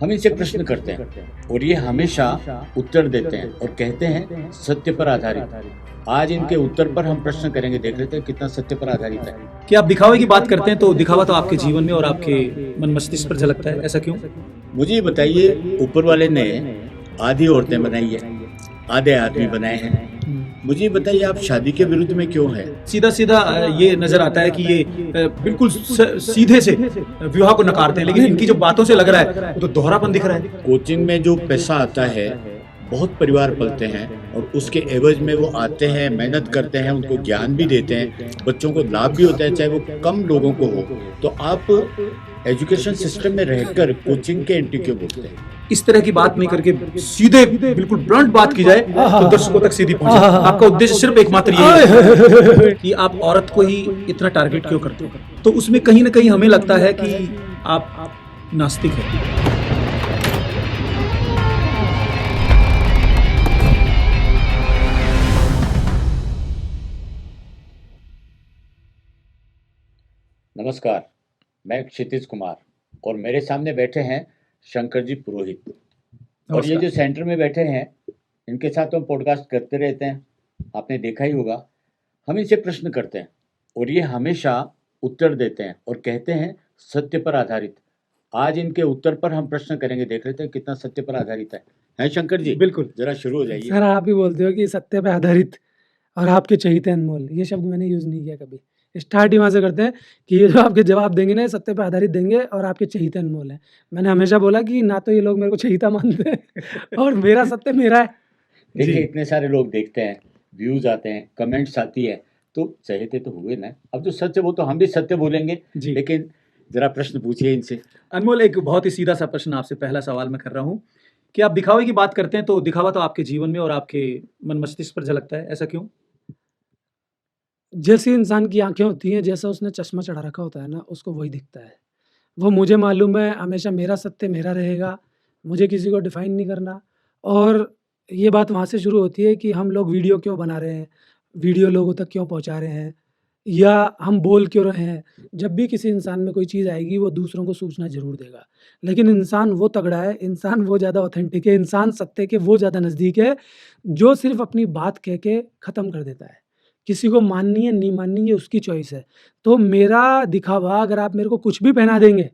हम इनसे प्रश्न करते हैं और ये हमेशा उत्तर देते हैं और कहते हैं सत्य पर आधारित। आज इनके उत्तर पर हम प्रश्न करेंगे, देख लेते हैं कितना सत्य पर आधारित है। कि आप दिखावे की बात करते हैं तो दिखावा तो आपके जीवन में और आपके मन मस्तिष्क पर झलकता है, ऐसा क्यों? मुझे ये बताइए, ऊपर वाले ने आधी औरतें बनाई है, आधे आदमी बनाए हैं। मुझे ये बताइए, आप शादी के विरुद्ध में क्यों है? सीधा सीधा ये नजर आता है कि ये बिल्कुल सीधे से विवाह को नकारते हैं, लेकिन इनकी जो बातों से लग रहा है वो तो दोहरापन दिख रहा है। कोचिंग में जो पैसा आता है, बहुत परिवार पलते हैं और उसके एवज में वो आते हैं, मेहनत करते हैं, उनको ज्ञान भी देते हैं, बच्चों को लाभ भी होता है, चाहे वो कम लोगों को हो। तो आप एजुकेशन सिस्टम में रहकर कोचिंग के एंटी क्यों बोलते हैं? इस तरह की बात नहीं करके सीधे बिल्कुल ब्लंट बात की जाए तो दर्शकों तक सीधी पहुंचे। आपका उद्देश्य सिर्फ एकमात्र ये है कि आप औरत को ही इतना टारगेट क्यों करते हो, तो उसमें कहीं ना कहीं हमें लगता है कि आप नास्तिक हैं। नमस्कार, मैं क्षितिज कुमार और मेरे सामने बैठे हैं शंकर जी पुरोहित। और ये जो सेंटर में बैठे हैं, इनके साथ हम पॉडकास्ट करते रहते हैं, आपने देखा ही होगा। हम इनसे प्रश्न करते हैं और ये हमेशा उत्तर देते हैं और कहते हैं सत्य पर आधारित। आज इनके उत्तर पर हम प्रश्न करेंगे, देख लेते हैं कितना सत्य पर आधारित है शंकर जी? बिल्कुल, जरा शुरू हो जाइए। सर, आप ही बोलते हो कि सत्य पे आधारित और आपके चहीते अनमोल, ये शब्द मैंने यूज़ नहीं किया कभी। स्टार्ट ही वहाँ से करते हैं कि ये जो आपके जवाब देंगे ना, ये सत्य पे आधारित देंगे और आपके चहीते अनमोल हैं। मैंने हमेशा बोला कि ना तो ये लोग मेरे को चहीता मानते हैं और मेरा सत्य मेरा है। देखिए, इतने सारे लोग देखते हैं, व्यूज आते हैं, कमेंट्स आती है, तो चहेते तो हुए ना। अब जो सत्य वो तो हम भी सत्य बोलेंगे, लेकिन जरा प्रश्न पूछिए इनसे। अनमोल, एक बहुत ही सीधा सा प्रश्न आपसे, पहला सवाल मैं कर रहा हूँ कि आप दिखावे की बात करते हैं तो दिखावा तो आपके जीवन में और आपके मन मस्तिष्क पर झलकता है, ऐसा क्यों? जैसी इंसान की आँखें होती हैं, जैसा उसने चश्मा चढ़ा रखा होता है ना, उसको वही दिखता है। वो मुझे मालूम है, हमेशा मेरा सत्य मेरा रहेगा, मुझे किसी को डिफ़ाइन नहीं करना। और ये बात वहाँ से शुरू होती है कि हम लोग वीडियो क्यों बना रहे हैं, वीडियो लोगों तक क्यों पहुँचा रहे हैं, या हम बोल क्यों रहे हैं। जब भी किसी इंसान में कोई चीज़ आएगी, वो दूसरों को सूचना ज़रूर देगा। लेकिन इंसान वो तगड़ा है, इंसान वो ज़्यादा ऑथेंटिक है, इंसान सत्य के वो ज़्यादा नज़दीक है, जो सिर्फ़ अपनी बात कह के ख़त्म कर देता है। किसी को माननी है, नहीं माननी है, उसकी चॉइस है। तो मेरा दिखावा, अगर आप मेरे को कुछ भी पहना देंगे,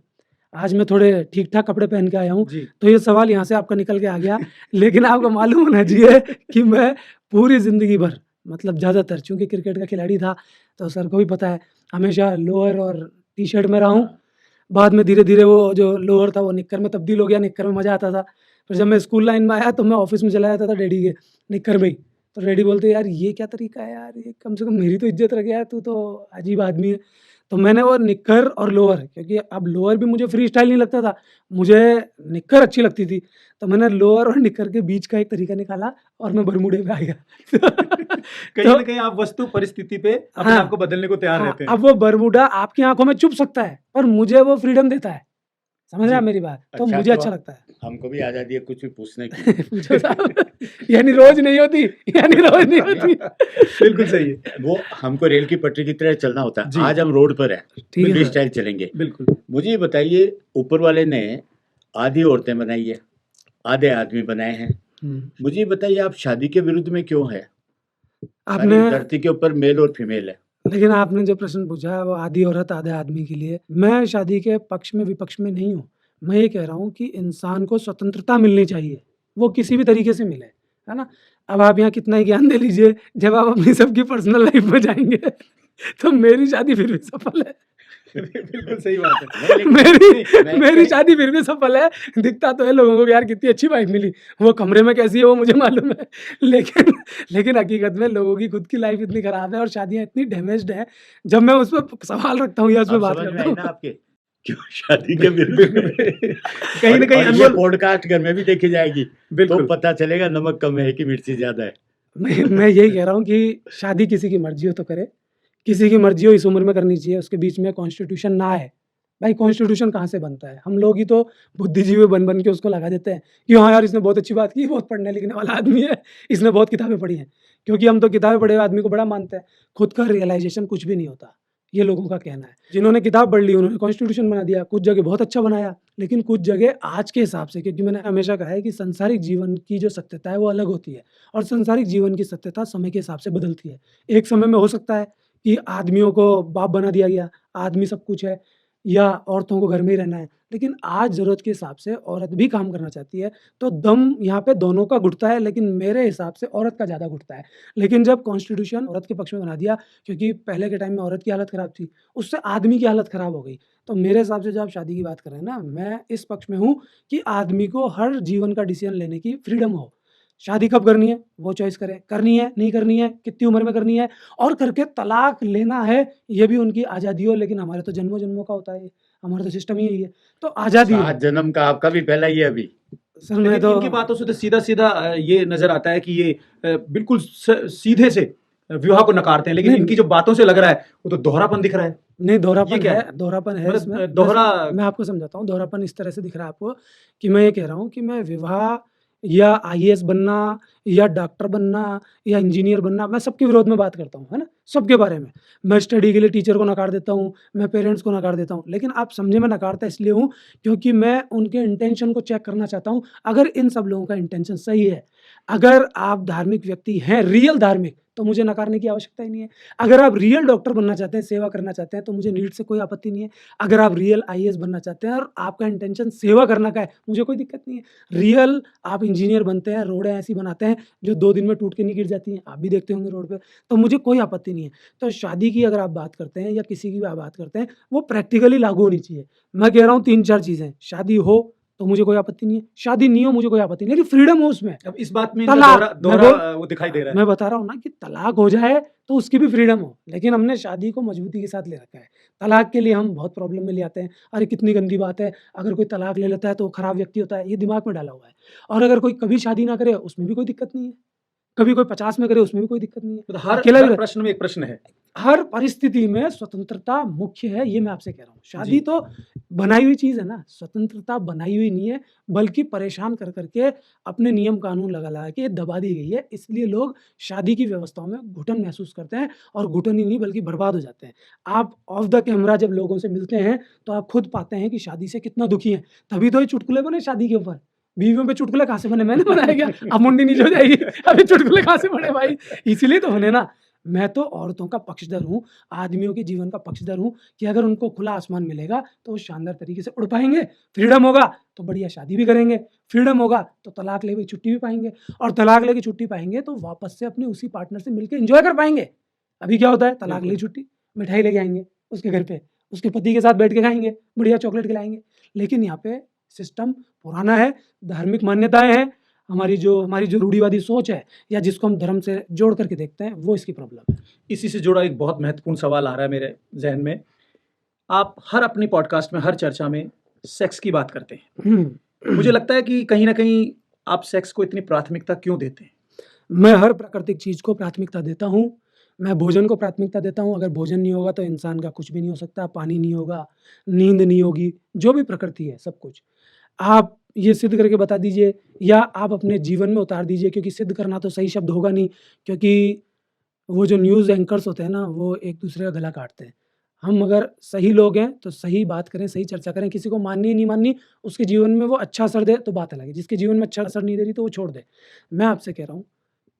आज मैं थोड़े ठीक-ठाक कपड़े पहन के आया हूँ, तो ये सवाल यहाँ से आपका निकल के आ गया। लेकिन आपको मालूम होना चाहिए कि मैं पूरी ज़िंदगी भर, मतलब ज़्यादातर, चूँकि क्रिकेट का खिलाड़ी था, तो सर को भी पता है, हमेशा लोअर और टी-शर्ट में रहा हूँ। बाद में धीरे-धीरे वो जो लोअर था, वो निक्कर में तब्दील हो गया, निक्कर में मज़ा आता था। फिर जब मैं स्कूल लाइन में आया, तो मैं ऑफ़िस में चला जाता था डैडी के, निक्कर में ही। तो डैडी बोलते, यार ये क्या तरीका है यार, ये कम से कम मेरी तो इज़्ज़त रख यार, तू तो अजीब आदमी है। तो मैंने वो निक्कर और लोअर, क्योंकि अब लोअर भी मुझे फ्री स्टाइल नहीं लगता था, मुझे निक्कर अच्छी लगती थी, तो मैंने लोअर और निक्कर के बीच का एक तरीका निकाला और मैं बरमूडे पे आ गया। कहीं न कहीं आप वस्तु परिस्थिति पे अपने आप को बदलने को तैयार रहते हैं। अब वो बरमूडा आपकी आँखों में चुभ सकता है, पर मुझे वो फ्रीडम देता है। समझ रहे हैं मेरी बात? तो मुझे अच्छा लगता है। हमको भी आज़ादी है कुछ भी पूछने की। पूछो साहब। यानी रोज नहीं होती, यानी रोज नहीं होती। बिल्कुल सही है। वो हमको रेल की पटरी की तरह चलना होता है। आज हम रोड पर हैं, फ्री स्टाइल चलेंगे। बिल्कुल। मुझे ये बताइए, ऊपर वाले ने आधी औरतें बनाई है, आधे आदमी बनाए हैं। मुझे ये बताइए, आप शादी के विरुद्ध में क्यों है? आपने धरती के ऊपर मेल और फीमेल है, लेकिन आपने जो प्रश्न पूछा, वो आधी औरत आधे आदमी के लिए। मैं शादी के पक्ष में विपक्ष में नहीं हूँ। मैं ये कह रहा हूँ कि इंसान को स्वतंत्रता मिलनी चाहिए, वो किसी भी तरीके से मिले, है ना? अब आप यहाँ कितना ही ज्ञान दे लीजिए, जब आप अपनी सबकी पर्सनल लाइफ में जाएँगे, तो मेरी शादी फिर भी सफल है। बिल्कुल सही बात है। मेरी शादी फिर भी सफल है। दिखता तो है लोगों को यार कितनी अच्छी वाइफ मिली, वो कमरे में कैसी है वो मुझे मालूम है, लेकिन हकीकत में लोगों की खुद की लाइफ इतनी खराब है और शादियां इतनी डैमेज्ड हैं। जब मैं उस पर सवाल रखता हूँ या उस पर बात करता हूँ, आपके क्यों शादी के विरुद्ध में कहीं ना कहीं ये पॉडकास्ट घर में भी देखी जाएगी, तो पता चलेगा नमक कम है कि मिर्ची ज्यादा है। मैं यही कह रहा हूँ कि शादी किसी की मर्जी हो तो करे, किसी की मर्जी हो इस उम्र में करनी चाहिए, उसके बीच में कॉन्स्टिट्यूशन ना है। भाई कॉन्स्टिट्यूशन कहाँ से बनता है? हम लोग ही तो बुद्धिजीवी बन के उसको लगा देते हैं कि हाँ यार, इसने बहुत अच्छी बात की, बहुत पढ़ने लिखने वाला आदमी है, इसने बहुत किताबें पढ़ी हैं। क्योंकि हम तो किताबें पढ़े हुए आदमी को बड़ा मानते हैं, खुद का रियलाइजेशन कुछ भी नहीं होता। ये लोगों का कहना है। जिन्होंने किताब पढ़ ली उन्होंने कॉन्स्टिट्यूशन बना दिया, कुछ जगह बहुत अच्छा बनाया, लेकिन कुछ जगह आज के हिसाब से, क्योंकि मैंने हमेशा कहा है कि सांसारिक जीवन की जो सत्यता है वो अलग होती है और सांसारिक जीवन की सत्यता समय के हिसाब से बदलती है। एक समय में हो सकता है कि आदमियों को बाप बना दिया गया, आदमी सब कुछ है, या औरतों को घर में ही रहना है। लेकिन आज ज़रूरत के हिसाब से औरत भी काम करना चाहती है, तो दम यहाँ पे दोनों का घुटता है, लेकिन मेरे हिसाब से औरत का ज़्यादा घुटता है। लेकिन जब कॉन्स्टिट्यूशन औरत के पक्ष में बना दिया, क्योंकि पहले के टाइम में औरत की हालत ख़राब थी, उससे आदमी की हालत ख़राब हो गई। तो मेरे हिसाब से जब आप शादी की बात कर रहे हैं ना, मैं इस पक्ष में हूँ कि आदमी को हर जीवन का डिसीज़न लेने की फ्रीडम हो। शादी कब करनी है, वो चॉइस करे, करनी है, नहीं करनी है, कितनी उम्र में करनी है, और करके तलाक लेना है, ये भी उनकी आज़ादी हो। लेकिन हमारे तो जन्मों-जन्मों का होता है ये, हमारा तो सिस्टम ही यही है, तो आज़ादी हो। 7 जन्म का आपका भी पहला ही है अभी। सर मैं लेकिन तो इनकी बातों से तो सीधा-सीधा ये नज़र आता है कि ये बिल्कुल सीधे से विवाह को नकारते हैं, लेकिन नहीं, इनकी जो बातों से लग रहा है वो तो दोहरापन दिख रहा है। नहीं ये दोहरापन क्या है, है? दोहरापन है मतलब इसमें। दोहरा मैं आपको समझाता हूँ, दोहरापन इस तरह से दिख रहा है आपको कि मैं ये कह रहा हूँ कि मैं विवाह या आईएएस बनना या डॉक्टर बनना या इंजीनियर बनना, मैं सबके विरोध में बात करता हूँ, है ना? सबके बारे में। मैं स्टडी के लिए टीचर को नकार देता हूँ, मैं पेरेंट्स को नकार देता हूँ। लेकिन आप समझे मैं नकारता इसलिए हूँ क्योंकि मैं उनके इंटेंशन को चेक करना चाहता हूँ। अगर इन सब लोगों का इंटेंशन सही है, अगर आप धार्मिक व्यक्ति हैं, रियल धार्मिक, तो मुझे नकारने की आवश्यकता ही नहीं है। अगर आप रियल डॉक्टर बनना चाहते हैं, सेवा करना चाहते हैं, तो मुझे नीट से कोई आपत्ति नहीं है। अगर आप रियल आईएएस बनना चाहते हैं और आपका इंटेंशन सेवा करना का है, मुझे कोई दिक्कत नहीं है। रियल आप इंजीनियर बनते हैं, रोडें ऐसी बनाते हैं जो 2 दिन में टूट के नहीं गिर जाती हैं, आप भी देखते होंगे रोड पे, तो मुझे कोई आपत्ति नहीं है। तो शादी की अगर आप बात करते हैं या किसी की भी आप बात करते हैं, वो प्रैक्टिकली लागू होनी चाहिए। मैं कह रहा हूँ 3-4 चीज़ें, शादी हो तो मुझे कोई आपत्ति नहीं है, शादी नहीं हो मुझे कोई आपत्ति नहीं है, लेकिन फ्रीडम हो उसमें। अब इस बात में इनका तलाक, दोहरा वो दिखाई दे रहा है। मैं बता रहा हूँ ना कि तलाक हो जाए तो उसकी भी फ्रीडम हो, लेकिन हमने शादी को मजबूती के साथ ले रखा है। तलाक के लिए हम बहुत प्रॉब्लम में ले आते हैं, अरे कितनी गंदी बात है, अगर कोई तलाक ले लेता है तो वो खराब व्यक्ति होता है, ये दिमाग में डाला हुआ है। और अगर कोई कभी शादी ना करे उसमें भी कोई दिक्कत नहीं है, कभी कोई 50 में करे उसमें भी कोई दिक्कत नहीं है। मतलब हर अकेला भी हर रह प्रश्न में एक प्रश्न है। हर परिस्थिति में स्वतंत्रता मुख्य है, ये मैं आपसे कह रहा हूँ। शादी जी। तो बनाई हुई चीज़ है ना, स्वतंत्रता बनाई हुई नहीं है, बल्कि परेशान कर के अपने नियम कानून लगा के दबा दी गई है। इसलिए लोग शादी की व्यवस्थाओं में घुटन महसूस करते हैं और घुटन ही नहीं बल्कि बर्बाद हो जाते हैं। आप ऑफ द कैमरा जब लोगों से मिलते हैं, तो आप खुद पाते हैं कि शादी से कितना दुखी हैं। तभी तो ये चुटकुले बने शादी के ऊपर। बीवियों पे चुटकुले कहाँ से बने? मैंने बनाया क्या? अब मुंडी नीचे हो जाएगी, अभी चुटकुले कहाँ से बने भाई? इसीलिए तो बने ना। मैं तो औरतों का पक्षधर हूँ, आदमियों के जीवन का पक्षधर हूँ कि अगर उनको खुला आसमान मिलेगा, तो वो शानदार तरीके से उड़ पाएँगे। फ्रीडम होगा, तो बढ़िया शादी भी करेंगे। फ्रीडम होगा, तो तलाक लेके छुट्टी भी पाएँगे और तलाक लेके छुट्टी पाएँगे, तो वापस से अपने उसी पार्टनर से मिलके एन्जॉय कर पाएँगे। अभी क्या होता है, तलाक ली छुट्टी, मिठाई लेके आएँगे उसके घर पे, उसके पति के साथ बैठ के खाएँगे, बढ़िया चॉकलेट खिलाएँगे। लेकिन यहाँ पे सिस्टम पुराना है, धार्मिक मान्यताएँ हैं, हमारी जो रूढ़िवादी सोच है या जिसको हम धर्म से जोड़ करके देखते हैं, वो इसकी प्रॉब्लम है। इसी से जुड़ा एक बहुत महत्वपूर्ण सवाल आ रहा है मेरे ज़हन में। आप हर अपनी पॉडकास्ट में, हर चर्चा में सेक्स की बात करते हैं। मुझे लगता है कि कहीं न कहीं आप सेक्स को इतनी प्राथमिकता क्यों देते हैं? मैं हर प्राकृतिक चीज़ को प्राथमिकता देता हूँ। मैं भोजन को प्राथमिकता देता हूँ, अगर भोजन नहीं होगा तो इंसान का कुछ भी नहीं हो सकता, पानी नहीं होगा, नींद नहीं होगी, जो भी प्रकृति है सब कुछ। आप ये सिद्ध करके बता दीजिए या आप अपने जीवन में उतार दीजिए, क्योंकि सिद्ध करना तो सही शब्द होगा नहीं, क्योंकि वो जो न्यूज़ एंकर्स होते हैं ना, वो एक-दूसरे का गला काटते हैं। हम अगर सही लोग हैं, तो सही बात करें, सही चर्चा करें, किसी को माननी नहीं माननी, उसके जीवन में वो अच्छा असर दे तो बात अलग है, जिसके जीवन में अच्छा असर नहीं दे रही तो वो छोड़ दे। मैं आपसे कह रहा हूँ,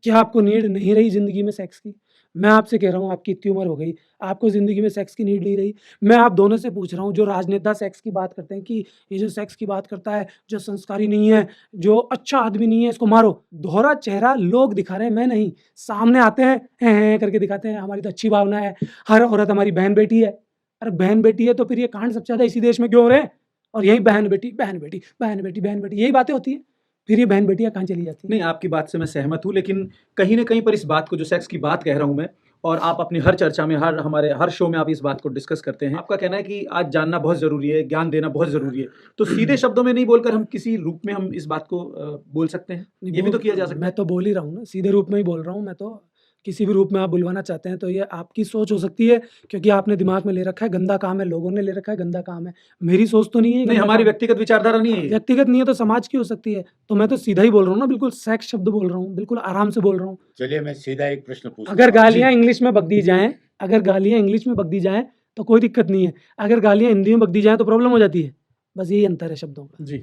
क्या आपको नीड नहीं रही ज़िंदगी में सेक्स की? मैं आपसे कह रहा हूँ आपकी इतनी उम्र हो गई, आपको ज़िंदगी में सेक्स की नीड नहीं रही। मैं आप दोनों से पूछ रहा हूँ, जो राजनेता सेक्स की बात करते हैं कि ये जो सेक्स की बात करता है, जो संस्कारी नहीं है, जो अच्छा आदमी नहीं है, इसको मारो। दोहरा चेहरा लोग दिखा रहे हैं, मैं नहीं। सामने आते हैं करके दिखाते हैं, हमारी तो अच्छी भावना है, हर औरत हमारी बहन-बेटी है। अरे बहन-बेटी है तो फिर ये कांड सबसे ज़्यादा इसी देश में क्यों हो रहे हैं? और यही बहन-बेटी, बहन-बेटी, बहन-बेटी, बहन-बेटी यही बातें होती हैं। फिर ये बहन-बेटियाँ कहाँ चली जाती हैं? नहीं, आपकी बात से मैं सहमत हूँ, लेकिन कहीं न कहीं पर इस बात को, जो सेक्स की बात कह रहा हूँ मैं, और आप अपनी हर चर्चा में, हमारे हर शो में आप इस बात को डिस्कस करते हैं। आपका कहना है कि आज जानना बहुत ज़रूरी है, ज्ञान देना बहुत ज़रूरी है। तो सीधे शब्दों में नहीं बोलकर हम किसी रूप में हम इस बात को बोल सकते हैं? ये भी तो किया जा सकता है। मैं तो बोल ही रहा हूँ ना, सीधे रूप में ही बोल रहा हूँ मैं तो। किसी भी रूप में आप बुलवाना चाहते हैं तो ये आपकी सोच हो सकती है, क्योंकि आपने दिमाग में ले रखा है गंदा काम है, लोगों ने ले रखा है गंदा काम है। मेरी सोच तो नहीं है ये नहीं, गंदा हमारी काम है। व्यक्तिगत विचारधारा नहीं है ये। व्यक्तिगत नहीं है तो समाज की हो सकती है। तो मैं तो सीधा ही बोल रहा हूँ ना, बिल्कुल सेक्स शब्द बोल रहा हूँ, बिल्कुल आराम से बोल रहा हूँ। चलिए मैं सीधा एक प्रश्न पूछता अगर हूँ। गालियाँ इंग्लिश में बक दी जाएँ, अगर गालियाँ इंग्लिश में बक दी जाएँ, तो कोई दिक्कत नहीं है। अगर गालियाँ हिंदी में बक दी जाएँ तो प्रॉब्लम हो जाती है। बस यही अंतर है शब्दों का। जी।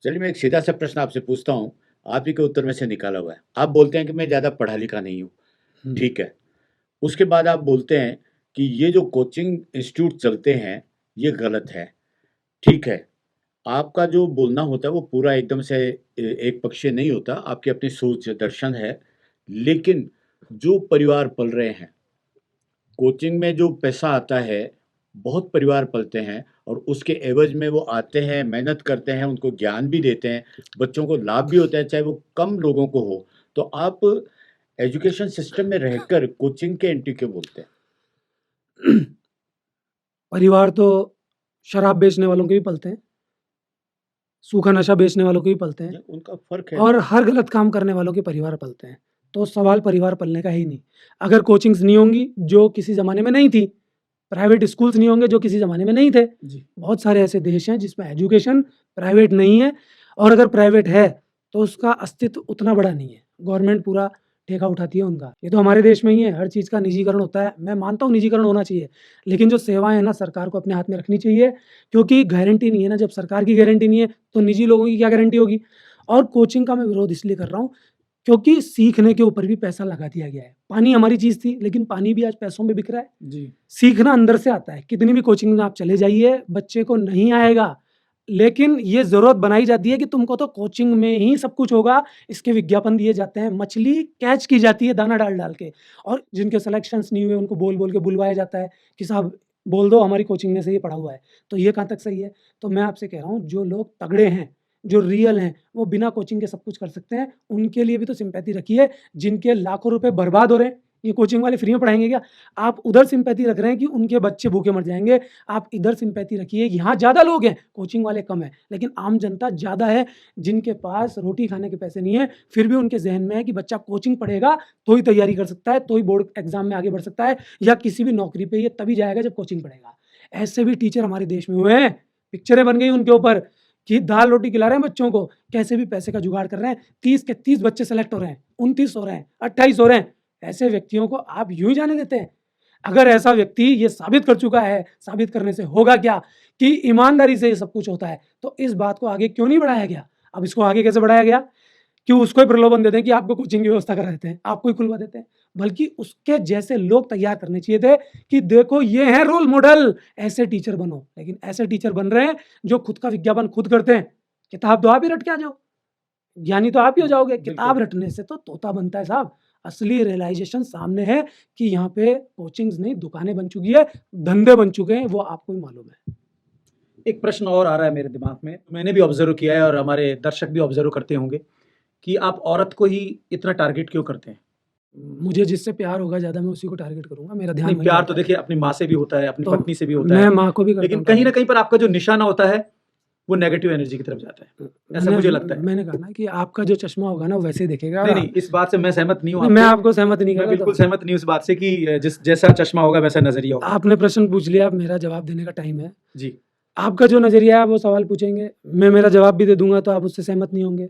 चलिए मैं एक सीधा सा प्रश्न आपसे पूछता हूँ, आप ही के उत्तर में से निकाला हुआ है। आप बोलते हैं कि मैं ज़्यादा पढ़ा लिखा नहीं हूँ, हुँ। ठीक है। उसके बाद आप बोलते हैं कि ये जो कोचिंग इंस्टीट्यूट चलते हैं, ये गलत है, ठीक है। आपका जो बोलना होता है वो पूरा एकदम से एक पक्षीय नहीं होता, आपकी अपनी सोच दर्शन है। लेकिन जो परिवार पल रहे हैं, कोचिंग में जो पैसा आता है, बहुत परिवार पलते हैं और उसके एवज़ में वो आते हैं, मेहनत करते हैं, उनको ज्ञान भी देते हैं, बच्चों को लाभ भी होता है, चाहे वो कम लोगों को हो। तो आप एजुकेशन सिस्टम में रहकर कोचिंग के एंटी क्यों बोलते हैं? परिवार तो शराब बेचने वालों के भी पलते हैं, सूखा नशा बेचने वालों के भी पलते हैं उनका फ़र्क है। और हर गलत काम करने वालों के परिवार पलते हैं। तो सवाल परिवार पलने का है ही नहीं। अगर कोचिंग्स नहीं होंगी जो किसी ज़माने में नहीं थी, प्राइवेट स्कूल्स नहीं होंगे जो किसी ज़माने में नहीं थे। जी। बहुत सारे ऐसे देश हैं जिसमें एजुकेशन प्राइवेट नहीं है और अगर प्राइवेट है तो उसका अस्तित्व उतना बड़ा नहीं है। गवर्नमेंट पूरा ठेका उठाती है उनका। ये तो हमारे देश में ही है, हर चीज़ का निजीकरण होता है। मैं मानता हूँ निजीकरण होना चाहिए, लेकिन जो सेवाएँ हैं ना सरकार को अपने हाथ में रखनी चाहिए, क्योंकि गारंटी नहीं है ना, जब सरकार की गारंटी नहीं है तो निजी लोगों की क्या गारंटी होगी। और कोचिंग का मैं विरोध इसलिए कर रहा हूँ क्योंकि सीखने के ऊपर भी पैसा लगा दिया गया है। पानी हमारी चीज़ थी, लेकिन पानी भी आज पैसों में बिक रहा है। जी। सीखना अंदर से आता है। कितनी भी कोचिंग में आप चले जाइए, बच्चे को नहीं आएगा, लेकिन ये ज़रूरत बनाई जाती है कि तुमको तो कोचिंग में ही सब कुछ होगा। इसके विज्ञापन दिए जाते हैं, मछली कैच की जाती है दाना डाल-डाल के और जिनके सिलेक्शंस नहीं हुए उनको बोल-बोल के बुलवाया जाता है कि साहब बोल दो हमारी कोचिंग में से ये पढ़ा हुआ है। तो ये कहाँ तक सही है? तो मैं आपसे कह रहा हूँ जो लोग तगड़े हैं, जो रियल हैं, वो बिना कोचिंग के सब कुछ कर सकते हैं। उनके लिए भी तो सिम्पैथी रखिए, जिनके लाखों रुपए बर्बाद हो रहे हैं। ये कोचिंग वाले फ्री में पढ़ाएँगे क्या? आप उधर सिम्पैथी रख रहे हैं कि उनके बच्चे भूखे मर जाएँगे। आप इधर सिम्पैथी रखिए, यहाँ ज़्यादा लोग हैं, कोचिंग वाले कम हैं, लेकिन आम जनता ज़्यादा है, जिनके पास रोटी खाने के पैसे नहीं है, फिर भी उनके ज़हन में है कि बच्चा कोचिंग पढ़ेगा, तो ही तैयारी कर सकता है, तो ही बोर्ड एग्ज़ाम में आगे बढ़ सकता है या किसी भी नौकरी पे ये तभी जाएगा जब कोचिंग पढ़ेगा। ऐसे भी टीचर हमारे देश में हुए हैं, पिक्चरें बन गई उनके ऊपर कि दाल-रोटी खिला रहे हैं बच्चों को, कैसे भी पैसे का जुगाड़ कर रहे हैं। 30 के 30 बच्चे सेलेक्ट हो रहे हैं, 29 हो रहे हैं, 28 हो रहे हैं। ऐसे व्यक्तियों को आप यूँ ही जाने देते हैं? अगर ऐसा व्यक्ति ये साबित कर चुका है, साबित करने से होगा क्या कि ईमानदारी से ये सब कुछ होता है, तो इस बात को आगे क्यों नहीं बढ़ाया गया? अब इसको आगे कैसे बढ़ाया गया? कि उसको ही प्रलोभन देते हैं कि आपको कोचिंग की व्यवस्था करा देते हैं, आपको ही खुलवा देते हैं। बल्कि उसके जैसे लोग तैयार करने चाहिए थे कि देखो ये हैं रोल मॉडल, ऐसे टीचर बनो। लेकिन ऐसे टीचर बन रहे हैं जो खुद का विज्ञापन खुद करते हैं। किताब तो आप ही रट के आ जाओ, ज्ञानी तो आप ही हो जाओगे। किताब रटने से तो तोता बनता है साहब। असली रियलाइज़ेशन सामने है कि यहाँ पे कोचिंग्स नहीं दुकानें बन चुकी है, धंधे बन चुके हैं, वो आपको ही मालूम है। एक प्रश्न और आ रहा है मेरे दिमाग में, मैंने भी ऑब्ज़र्व किया है और हमारे दर्शक भी ऑब्ज़र्व करते होंगे कि आप औरत को ही इतना टारगेट क्यों करते हैं? मुझे जिससे प्यार होगा ज़्यादा मैं उसी को टारगेट करूँगा, मेरा ध्यान नहीं, वहीं प्यार रहता तो है। देखिए अपनी माँ से भी होता है, अपनी तो पत्नी से भी होता मैं है, माँ को भी करता लेकिन हूँ कहीं न टारगेट। कहीं पर आपका जो निशाना होता है, वो नेगेटिव एनर्जी की तरफ जाता है, ऐसा मैंने मुझे लगता है। मैंने कहा ना कि आपका जो चश्मा होगा ना वो वैसे ही दिखेगा और नहीं, इस बात से मैं सहमत नहीं हूँ नहीं, मैं आपसे। आपको सहमत नहीं मैं करता। बिल्कुल तो सहमत नहीं हूँ इस बात से कि जिस जैसा चश्मा होगा वैसा नज़रिया होगा। आपने प्रश्न पूछ लिया, अब मेरा जवाब देने का टाइम है। जी। आपका जो नज़रिया है आप वो सवाल पूछेंगे, मैं मेरा जवाब भी दे दूँगा तो आप उससे सहमत नहीं होंगे।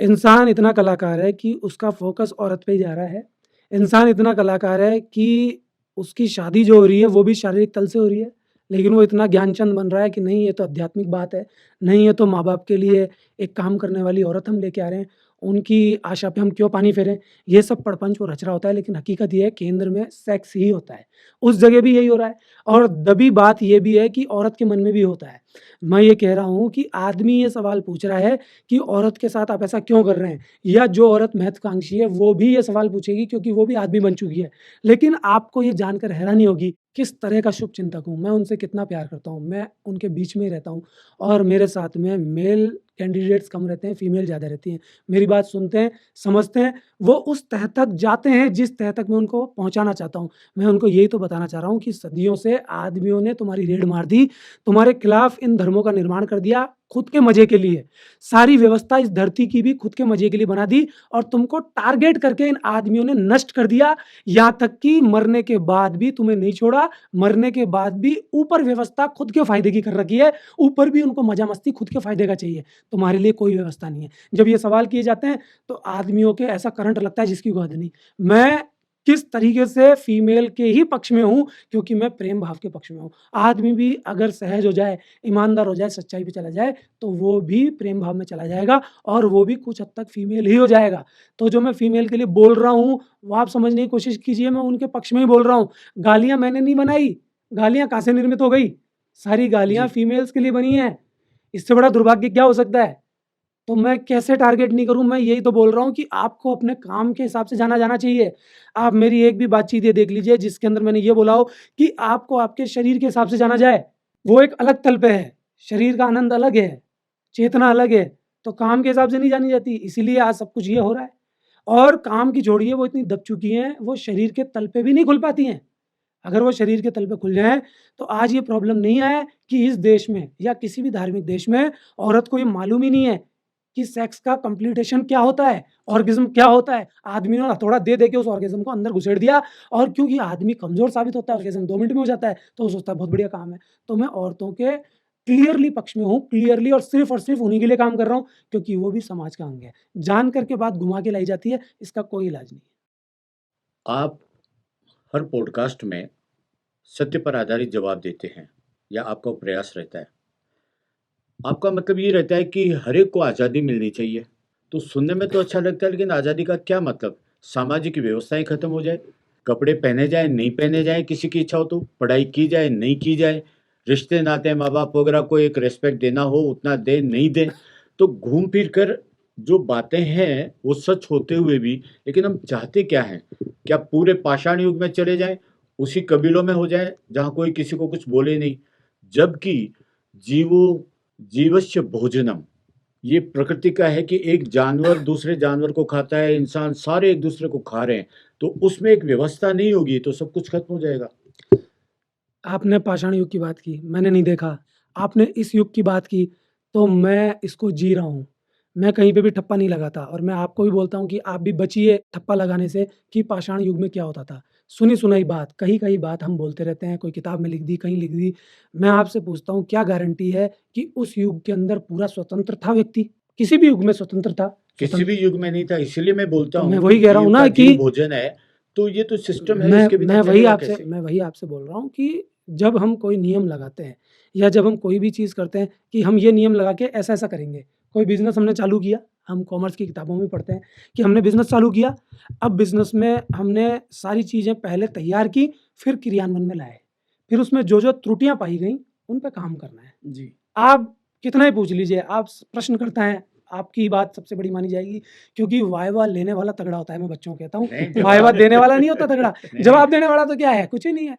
इंसान इतना कलाकार है कि उसका फ़ोकस औरत पे ही जा रहा है। इंसान इतना कलाकार है कि उसकी शादी जो हो रही है वो भी शारीरिक तल से हो रही है, लेकिन वो इतना ज्ञानचंद बन रहा है कि नहीं ये तो आध्यात्मिक बात है, नहीं ये तो माँ-बाप के लिए एक काम करने वाली औरत हम लेके आ रहे हैं, उनकी आशा पे हम क्यों पानी फेरें? ये सब प्रपंच वो रच रहा होता है, लेकिन हकीकत ये है केंद्र में सेक्स ही होता है। उस जगह भी यही हो रहा है और दबी बात ये भी है कि औरत के मन में भी होता है। मैं ये कह रहा हूँ कि आदमी ये सवाल पूछ रहा है कि औरत के साथ आप ऐसा क्यों कर रहे हैं? या जो औरत महत्वाकांक्षी है वो भी ये सवाल पूछेगी क्योंकि वो भी आदमी बन चुकी है। लेकिन आपको ये जानकर हैरानी होगी किस तरह का शुभ चिंतक हूँ, मैं उनसे कितना प्यार करता हूँ, मैं उनके बीच में ही रहता हूँ और मेरे साथ में मेल कैंडिडेट्स कम रहते हैं, फीमेल ज़्यादा रहती हैं। मेरी बात सुनते हैं, समझते हैं, वो उस तह तक जाते हैं जिस तह तक मैं उनको पहुँचाना चाहता हूँ। मैं उनको यही तो बताना चाह रहा हूँ कि सदियों से आदमियों ने तुम्हारी रेड मार दी, तुम्हारे खिलाफ इन धर्मों का निर्माण कर दिया खुद के मज़े के लिए। सारी व्यवस्था इस धरती की भी खुद के मज़े के लिए बना दी और तुमको टारगेट करके इन आदमियों ने नष्ट कर दिया। यहाँ तक कि मरने के बाद भी तुम्हें नहीं छोड़ा, मरने के बाद भी ऊपर व्यवस्था खुद के फ़ायदे की कर रखी है, ऊपर भी उनको मज़ा मस्ती खुद के फ़ायदे का चाहिए। तुम्हारे लिए कोई व्यवस्था नहीं है। जब ये सवाल किए जाते हैं तो आदमियों के ऐसा करंट लगता है जिसकी कोई हद नहीं। मैं किस तरीके से फीमेल के ही पक्ष में हूँ, क्योंकि मैं प्रेम भाव के पक्ष में हूँ। आदमी भी अगर सहज हो जाए, ईमानदार हो जाए, सच्चाई पे चला जाए, तो वो भी प्रेम भाव में चला जाएगा और वो भी कुछ हद तक फीमेल ही हो जाएगा। तो जो मैं फीमेल के लिए बोल रहा हूँ, वो आप समझने की कोशिश कीजिए, मैं उनके पक्ष में ही बोल रहा हूँ। गालियाँ मैंने नहीं बनाई, गालियाँ कहाँ से निर्मित हो गई? सारी गालियाँ जी। फीमेल्स के लिए बनी हैं। इससे बड़ा दुर्भाग्य क्या हो सकता है? तो मैं कैसे टारगेट नहीं करूँ? मैं यही तो बोल रहा हूँ कि आपको अपने काम के हिसाब से जाना जाना चाहिए। आप मेरी एक भी बातचीत ये देख लीजिए जिसके अंदर मैंने ये बोला हो कि आपको आपके शरीर के हिसाब से जाना जाए, वो एक अलग तल पे है। शरीर का आनंद अलग है, चेतना अलग है, तो काम के हिसाब से नहीं जानी जाती। इसीलिए आज सब कुछ ये हो रहा है। और काम की जोड़ियाँ वो इतनी दब चुकी हैं, वो शरीर के तल पे भी नहीं खुल पाती हैं। अगर वो शरीर के तल पे खुल जाएँ, तो आज ये प्रॉब्लम नहीं आए कि इस देश में या किसी भी धार्मिक देश में औरत को ये मालूम ही नहीं है कि सेक्स का कंप्लीटेशन क्या होता है, ऑर्गेज़्म क्या होता है। आदमी ने हथौड़ा दे के उस ऑर्गेज़्म को अंदर घुसेड़ दिया और क्योंकि आदमी कमज़ोर साबित होता है, ऑर्गेज़्म 2 मिनट में हो जाता है, तो वो सोचता है बहुत बढ़िया काम है। तो मैं औरतों के क्लियरली पक्ष में हूँ, क्लियरली और सिर्फ़ उन्हीं के लिए काम कर रहा हूँ, क्योंकि वो भी समाज का अंग है। जान कर के बात घुमा के लाई जाती है, इसका कोई इलाज नहीं है। आप हर पॉडकास्ट में सत्य पर आधारित जवाब देते हैं या आपका प्रयास रहता है। आपका मतलब ये रहता है कि हर एक को आज़ादी मिलनी चाहिए। तो सुनने में तो अच्छा लगता है, लेकिन आज़ादी का क्या मतलब? सामाजिक व्यवस्थाएं खत्म हो जाए, कपड़े पहने जाए नहीं पहने जाए, किसी की इच्छा हो तो पढ़ाई की जाए नहीं की जाए, रिश्ते नाते माँ बाप वगैरह को एक रेस्पेक्ट देना हो उतना दे नहीं दे। तो घूम फिर कर जो बातें हैं वो सच होते हुए भी, लेकिन हम चाहते क्या हैं? क्या पूरे पाषाण युग में चले जाएं, उसी कबीलों में हो जाए जहाँ कोई किसी को कुछ बोले नहीं? जबकि जीवो जीवस्य भोजनम, ये प्रकृति का है कि एक जानवर दूसरे जानवर को खाता है, इंसान सारे एक दूसरे को खा रहे हैं, तो उसमें एक व्यवस्था नहीं होगी तो सब कुछ खत्म हो जाएगा। आपने पाषाण युग की बात की, मैंने नहीं देखा। आपने इस युग की बात की, तो मैं इसको जी रहा हूँ। मैं कहीं पे भी ठप्पा नहीं लगाता और मैं आपको भी बोलता हूँ कि आप भी बचिए ठप्पा लगाने से कि पाषाण युग में क्या होता था। सुनी-सुनाई बात, कही-कही बात हम बोलते रहते हैं, कोई किताब में लिख दी, कहीं लिख दी। मैं आपसे पूछता हूँ, क्या गारंटी है कि उस युग के अंदर पूरा स्वतंत्र था व्यक्ति? किसी भी युग में स्वतंत्र था? किसी भी युग में नहीं था, इसीलिए मैं बोलता तो मैं हूँ कि वही कह रहा हूँ जीव ना का कि जीव भोजन है, तो ये तो सिस्टम है, इसके बिना चलेगा कैसे? मैं वही आपसे बोल रहा हूँ कि जब हम कोई नियम लगाते हैं या जब हम कोई भी चीज़ करते हैं कि हम ये नियम लगा के ऐसा-ऐसा करेंगे। कोई बिज़नेस हमने चालू किया, हम कॉमर्स की किताबों में पढ़ते हैं कि हमने बिज़नेस चालू किया। अब बिज़नेस में हमने सारी चीज़ें पहले तैयार की, फिर क्रियान्वयन में लाए। फिर उसमें जो-जो त्रुटियाँ पाई गईं, उन पे काम करना है। जी। आप कितना ही पूछ लीजिए, आप प्रश्नकर्ता हैं, आपकी बात सबसे बड़ी मानी जाएगी क्योंकि वाइवा लेने वाला तगड़ा होता है, मैं बच्चों को कहता हूँ। नहीं, वाइवा देने वाला नहीं होता तगड़ा, नहीं, जवाब देने वाला तो क्या है? कुछ ही नहीं है।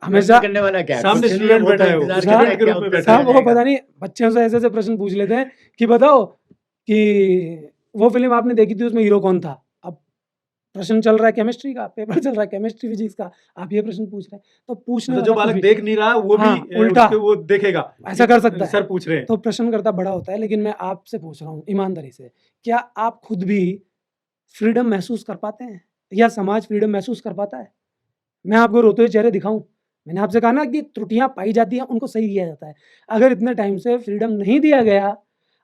हमेशा प्रश्न करने वाला क्या है? सामने कुछ नहीं स्टूडेंट वो तो बैठा है, वो इंतजार स्टूडेंट कर रहा है के क्या रूप में उत्तर बैठा साहब दिया वो जाएगा। पता नहीं बच्चों से ऐसे-ऐसे प्रश्न पूछ लेते हैं कि बताओ कि वो फ़िल्म आपने देखी थी उसमें हीरो कौन था? अब प्रश्न चल रहा है केमिस्ट्री का, पेपर चल रहा है केमिस्ट्री, फिज़िक्स का, आप ये प्रश्न पूछ रहे हैं। तो पूछने मतलब जो वाला कुछ बालक भी देख नहीं रहा वो भी हाँ, उल्टा उसके वो देखेगा ऐसा कि कर सकता है। सर पूछ रहे हैं। तो प्रश्नकर्ता बड़ा होता है, लेकिन मैं आपसे पूछ रहा हूँ ईमानदारी से, क्या आप खुद भी फ्रीडम महसूस कर पाते हैं? या समाज फ्रीडम महसूस कर पाता है? मैं आपको रोते हुए चेहरे दिखाऊँ? मैंने आपसे कहा ना कि त्रुटियाँ पाई जाती हैं, उनको सही किया जाता है। अगर इतने टाइम से फ्रीडम नहीं दिया गया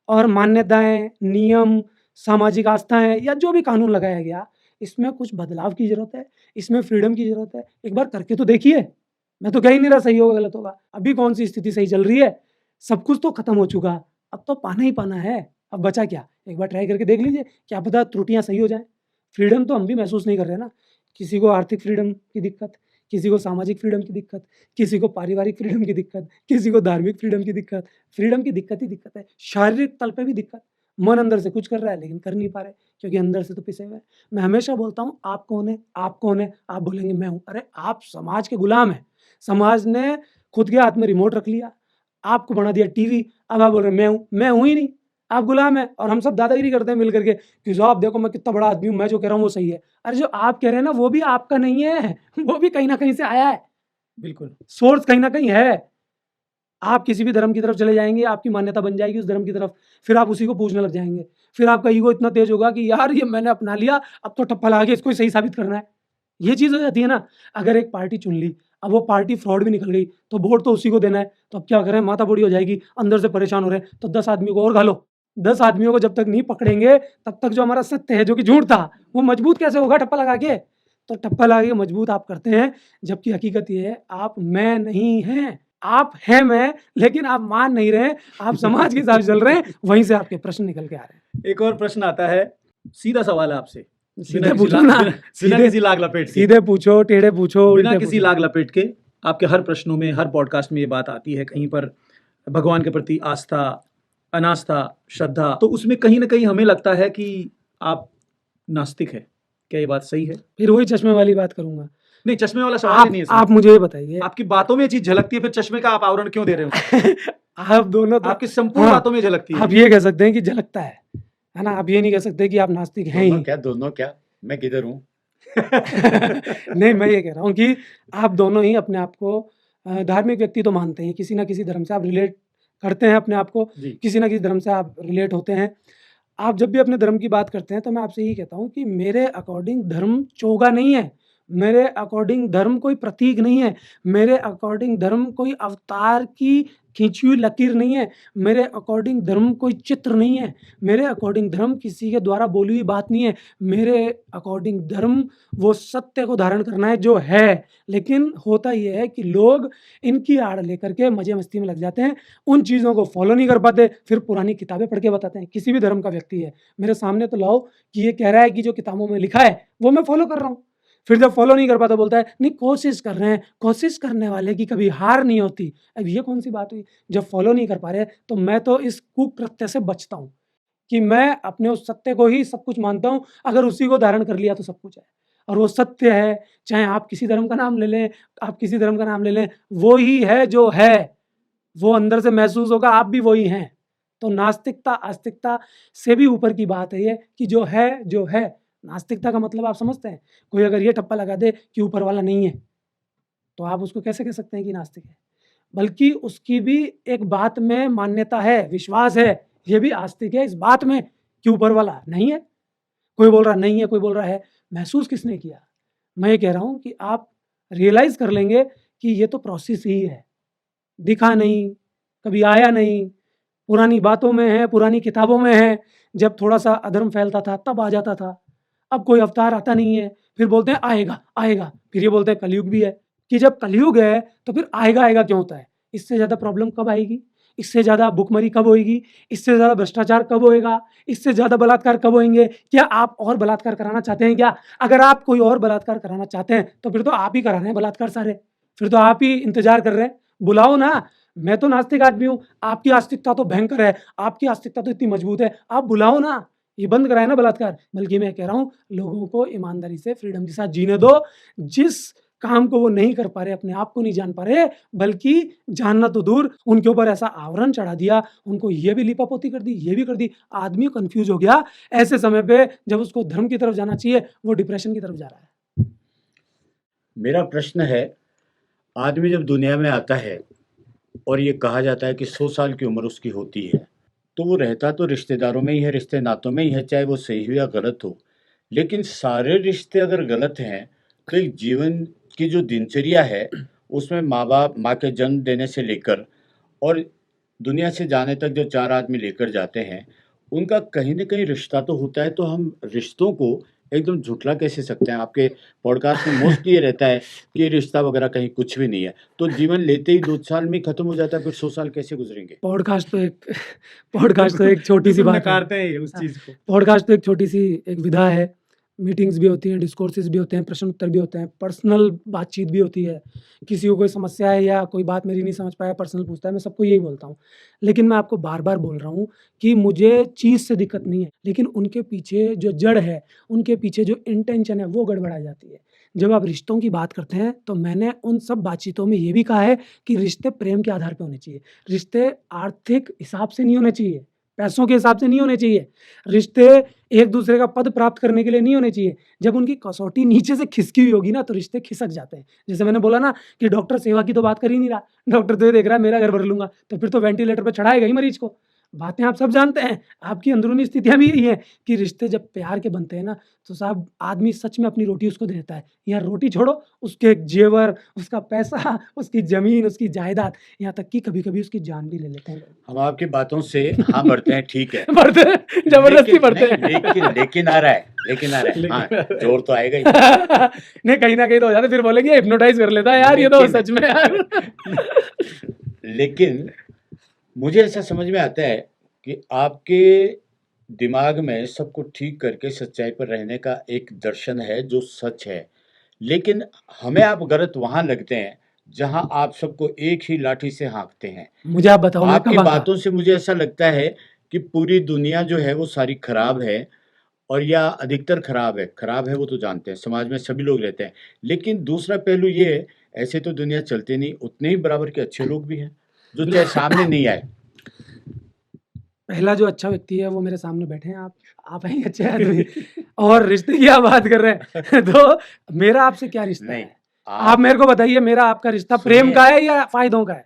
और मान्यताएँ, नियम, सामाजिक आस्थाएँ या जो भी कानून लगाया गया, इसमें कुछ बदलाव की ज़रूरत है, इसमें फ्रीडम की ज़रूरत है। एक बार करके तो देखिए। मैं तो कह ही नहीं रहा सही होगा, गलत होगा। अभी कौन-सी स्थिति सही चल रही है? सब कुछ तो खत्म हो चुका, अब तो पाना ही पाना है। अब बचा क्या? एक बार ट्राई करके देख लीजिए, क्या पता त्रुटियाँ सही हो जाएँ। फ्रीडम तो हम भी महसूस नहीं कर रहे ना। किसी को आर्थिक फ्रीडम की दिक्कत, किसी को सामाजिक फ्रीडम की दिक्कत, किसी को पारिवारिक फ्रीडम की दिक्कत, किसी को धार्मिक फ्रीडम की दिक्कत। फ्रीडम की दिक्कत ही दिक्कत है। शारीरिक तल पे भी दिक्कत। मन अंदर से कुछ कर रहा है लेकिन कर नहीं पा रहे क्योंकि अंदर से तो पिसे हुए हैं। मैं हमेशा बोलता हूँ आप कौन है? आप कौन है? आप बोलेंगे मैं हूँ। अरे आप समाज के गुलाम हैं। समाज ने खुद के हाथ में रिमोट रख लिया, आपको बना दिया टीवी, अब आप बोल रहे हैं मैं हूँ ही नहीं। आप गुलाम हैं और हम सब दादागिरी करते हैं मिल करके कि साहब देखो मैं कितना बड़ा आदमी हूँ, मैं जो कह रहा हूँ वो सही है। अरे जो आप कह रहे हैं ना वो भी आपका नहीं है, वो भी कहीं न कहीं से आया है। बिल्कुल। सोर्स कहीं न कहीं है। आप किसी भी धर्म की तरफ चले जाएँगे, आपकी मान्यता बन जाएगी उस धर्म की तरफ, फिर आप उसी को पूजने लग जाएँगे। फिर आपका ईगो इतना तेज़ होगा कि यार ये मैंने अपना लिया, अब तो ठप्पा लगा के इसको ही सही साबित करना है। ये चीज़ हो जाती है ना। अगर एक पार्टी चुन ली, अब वो पार्टी फ्रॉड भी निकल गई, तो वोट तो उसी को देना है। तो अब क्या करें, माथा फोड़ी हो जाएगी, अंदर से परेशान हो रहे हैं, तो 10 आदमियों को और घालो। 10 आदमियों को जब तक नहीं पकड़ेंगे, तब तक जो हमारा सत्य है, जो कि झूठ था, वो मजबूत कैसे होगा ठप्पा लगा के? तो टप्पा लगा के मजबूत आप करते हैं, जबकि हकीकत ये है आप मैं नहीं हैं, आप हैं मैं, लेकिन आप मान नहीं रहे, आप समाज के हिसाब से चल रहे हैं, वहीं से आपके प्रश्न निकल के आ रहे हैं। एक और प्रश्न आता है, सीधा सवाल है आपसे, सीधे पूछो ना, बिना किसी लाग लपेट के, सीधे पूछो, टेढ़े पूछो, बिना उल्टे किसी पूछो। लाग लपेट के। आपके हर प्रश्नों में, हर पॉडकास्ट में ये बात आती है, कहीं पर भगवान के प्रति आस्था, अनास्था, श्रद्धा, तो उसमें कहीं ना कहीं हमें लगता है कि आप नास्तिक है। क्या ये बात सही है? फिर वही चश्मे वाली बात करूंगा। नहीं, चश्मे वाला सवाल ही नहीं है सर। आप मुझे ये बताइए, आपकी बातों में ये चीज झलकती है, फिर चश्मे का आप आवरण क्यों दे रहे हो? आप दोनों तो आपकी संपूर्ण हाँ, बातों में झलकती है। आप ये कह सकते हैं कि झलकता है ना, आप ये नहीं कह सकते कि आप नास्तिक हैं ही। दोनों क्या, मैं किधर हूँ? नहीं, मैं ये कह रहा हूँ कि आप दोनों ही अपने आप को धार्मिक व्यक्ति तो मानते हैं, किसी ना किसी धर्म से आप रिलेट करते हैं अपने आप को, जी। किसी ना किसी धर्म से आप रिलेट होते हैं। आप जब भी अपने धर्म की बात करते हैं तो मैं आपसे यही कहता हूँ कि मेरे अकॉर्डिंग धर्म चोगा नहीं है, मेरे अकॉर्डिंग धर्म कोई प्रतीक नहीं है, मेरे अकॉर्डिंग धर्म कोई अवतार की खींची हुई लकीर नहीं है, मेरे अकॉर्डिंग धर्म कोई चित्र नहीं है, मेरे अकॉर्डिंग धर्म किसी के द्वारा बोली हुई बात नहीं है, मेरे अकॉर्डिंग धर्म वो सत्य को धारण करना है जो है। लेकिन होता ये है कि लोग इनकी आड़ लेकर के मजे मस्ती में लग जाते हैं, उन चीज़ों को फॉलो नहीं कर पाते, फिर पुरानी किताबें पढ़ के बताते हैं। किसी भी धर्म का व्यक्ति है, मेरे सामने तो लाओ कि ये कह रहा है कि जो किताबों में लिखा है वो मैं फॉलो कर रहा हूँ, फिर जब फॉलो नहीं कर पाता बोलता है नहीं कोशिश कर रहे हैं, कोशिश करने वाले की कभी हार नहीं होती। अब ये कौन सी बात हुई? जब फॉलो नहीं कर पा रहे तो मैं तो इस कुकृत्य से बचता हूँ कि मैं अपने उस सत्य को ही सब कुछ मानता हूँ, अगर उसी को धारण कर लिया तो सब कुछ है, और वो सत्य है, चाहे आप किसी धर्म का नाम ले लें, आप किसी धर्म का नाम ले लें, वो ही है जो है, वो अंदर से महसूस होगा आप भी वही हैं। तो नास्तिकता आस्तिकता से भी ऊपर की बात है ये कि जो है। नास्तिकता का मतलब आप समझते हैं? कोई अगर ये ठप्पा लगा दे कि ऊपर वाला नहीं है, तो आप उसको कैसे कह सकते हैं कि नास्तिक है? बल्कि उसकी भी एक बात में मान्यता है, विश्वास है, ये भी आस्तिक है इस बात में कि ऊपर वाला नहीं है। कोई बोल रहा नहीं है, कोई बोल रहा है, महसूस किसने किया? मैं ये कह रहा हूँ कि आप रियलाइज़ कर लेंगे कि ये तो प्रोसेस ही है, दिखा नहीं, कभी आया नहीं, पुरानी बातों में है, पुरानी किताबों में है, जब थोड़ा-सा अधर्म फैलता था तब आ जाता था, अब कोई अवतार आता नहीं है, फिर बोलते हैं आएगा, फिर ये बोलते हैं कलयुग भी है, कि जब कलयुग है तो फिर आएगा क्यों होता है? इससे ज़्यादा प्रॉब्लम कब आएगी? इससे ज़्यादा भुखमरी कब होएगी? इससे ज़्यादा भ्रष्टाचार कब होएगा? इससे ज़्यादा बलात्कार कब होएंगे? क्या आप और बलात्कार कराना चाहते हैं क्या? अगर आप कोई और बलात्कार कराना चाहते हैं तो फिर तो आप ही करा रहे हैं बलात्कार सारे, फिर तो आप ही इंतजार कर रहे हैं, बुलाओ ना। मैं तो नास्तिक आदमी हूँ, आपकी आस्तिकता तो भयंकर है, आपकी आस्तिकता तो इतनी मजबूत है, आप बुलाओ ना, ये बंद कराए ना बलात्कार। बल्कि मैं कह रहा हूँ लोगों को ईमानदारी से फ्रीडम के साथ जीने दो, जिस काम को वो नहीं कर पा रहे, अपने आप को नहीं जान पा रहे, बल्कि जानना तो दूर उनके ऊपर ऐसा आवरण चढ़ा दिया, उनको ये भी लिपापोती कर दी, ये भी कर दी, आदमी कंफ्यूज हो गया। ऐसे समय पे जब उसको धर्म की तरफ जाना चाहिए वो डिप्रेशन की तरफ जा रहा है। मेरा प्रश्न है, आदमी जब दुनिया में आता है और ये कहा जाता है कि 100 साल की उम्र उसकी होती है, तो वो रहता तो रिश्तेदारों में ही है, रिश्ते नातों में ही है, चाहे वो सही हो या गलत हो। लेकिन सारे रिश्ते अगर गलत हैं तो एक जीवन की जो दिनचर्या है उसमें माँ के जन्म देने से लेकर और दुनिया से जाने तक जो 4 आदमी लेकर जाते हैं, उनका कहीं न कहीं रिश्ता तो होता है। तो हम रिश्तों को एकदम झुठला कैसे सकते हैं? आपके पॉडकास्ट में मोस्टली ये रहता है कि रिश्ता वगैरह कहीं कुछ भी नहीं है, तो जीवन लेते ही 2 साल में खत्म हो जाता है, फिर 100 साल कैसे गुजरेंगे? पॉडकास्ट तो एक छोटी सी बात है। नकारते हैं उस चीज को। पॉडकास्ट तो एक छोटी सी एक विधा है, मीटिंग्स भी होती हैं, डिस्कोर्सेस भी होते हैं, प्रश्न उत्तर भी होते हैं, पर्सनल बातचीत भी होती है। किसी को कोई समस्या है या कोई बात मेरी नहीं समझ पाया, पर्सनल पूछता है, मैं सबको यही बोलता हूँ। लेकिन मैं आपको बार-बार बोल रहा हूँ कि मुझे चीज़ से दिक्कत नहीं है, लेकिन उनके पीछे जो जड़ है, उनके पीछे जो इंटेंशन है, वो गड़बड़ा जाती है। जब आप रिश्तों की बात करते हैं, तो मैंने उन सब बातचीतों में ये भी कहा है कि रिश्ते प्रेम के आधार पे होने चाहिए। रिश्ते आर्थिक हिसाब से नहीं होने चाहिए, पैसों के हिसाब से नहीं होने चाहिए। रिश्ते एक दूसरे का पद प्राप्त करने के लिए नहीं होने चाहिए। जब उनकी कसौटी नीचे से खिसकी हुई होगी ना, तो रिश्ते खिसक जाते हैं। जैसे मैंने बोला ना कि डॉक्टर सेवा की तो बात कर ही नहीं रहा, डॉक्टर तो ये देख रहा है मेरा घर भर लूँगा, तो फिर तो वेंटिलेटर पे चढ़ाएगा ही मरीज को। बातें आप सब जानते हैं, आपकी अंदरूनी स्थितियाँ भी यही हैं कि रिश्ते जब प्यार के बनते हैं ना, तो साहब आदमी सच में अपनी रोटी उसको दे देता है। यहाँ रोटी छोड़ो, उसके जेवर, उसका पैसा, उसकी ज़मीन, उसकी जायदाद, यहाँ तक कि कभी-कभी उसकी जान भी ले लेते हैं लोग। हम आपकी बातों से हाँ भरते हैं, ठीक है। बढ़ते हैं, ज़बरदस्ती लेकिन बढ़ते नहीं, हैं। लेकिन आ रहा है लेकिन आ रहा है, हाँ, लेकिन जोर तो आएगा ही। नहीं, कहीं ना कहीं तो हो जाता है, फिर बोलेंगे हिप्नोटाइज कर लेता है यार ये तो लेकिन सच में यार। लेकिन मुझे ऐसा समझ में आता है कि आपके दिमाग में सबको ठीक करके सच्चाई पर रहने का एक दर्शन है जो सच है, लेकिन हमें आप गलत वहां लगते हैं जहां आप सबको एक ही लाठी से हाँकते हैं। मुझे आप बताओ मैं आपकी कब आका? बातों से मुझे ऐसा लगता है कि पूरी दुनिया जो है वो सारी खराब है, और या अधिकतर खराब है वो तो जानते हैं, समाज में सभी लोग रहते हैं। लेकिन दूसरा पहलू ये है, ऐसे तो दुनिया चलती नहीं, उतने ही बराबर के अच्छे लोग भी हैं, जो चाहे सामने नहीं आए। पहला जो अच्छा व्यक्ति है वो मेरे सामने बैठे हैं आप हैं अच्छे आदमी। और रिश्ते की आप बात कर रहे हैं तो मेरा आपसे क्या रिश्ता नहीं, है? आप मेरे को बताइए, मेरा आपका रिश्ता प्रेम सुनिए। का है या फायदों का है?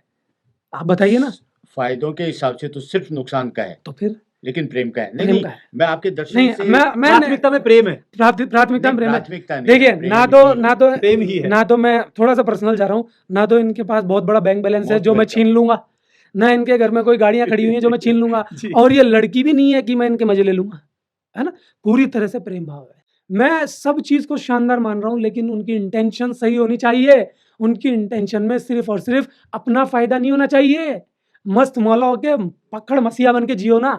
आप बताइए ना। फायदों के हिसाब से तो सिर्फ नुकसान का है, तो फिर लेकिन प्रेम का है नहीं। प्रेम नहीं, का है। मैं आपके दर्शन नहीं, से मैं प्राथमिकता में प्रेम है, प्राथमिकता में प्रेम है। प्राथमिकता नहीं देखिए, है, प्रेम ना नहीं तो है। प्रेम ही है। ना तो मैं थोड़ा सा पर्सनल जा रहा हूँ, ना तो इनके पास बहुत बड़ा बैंक बैलेंस है मोस्ट जो मैं वेलकम। छीन लूंगा, ना इनके घर में कोई गाड़ियां खड़ी हुई हैं जो मैं छीन लूंगा, जी। और ये लड़की भी नहीं है कि मैं इनके मजे ले लूंगा, है ना? पूरी तरह से प्रेम भाव है। मैं सब चीज को शानदार मान रहा हूँ, लेकिन उनकी इंटेंशन सही होनी चाहिए। उनकी इंटेंशन में सिर्फ और सिर्फ अपना फायदा नहीं होना चाहिए। मस्त मौला होके पकड़ मसीहा बन के जियो ना,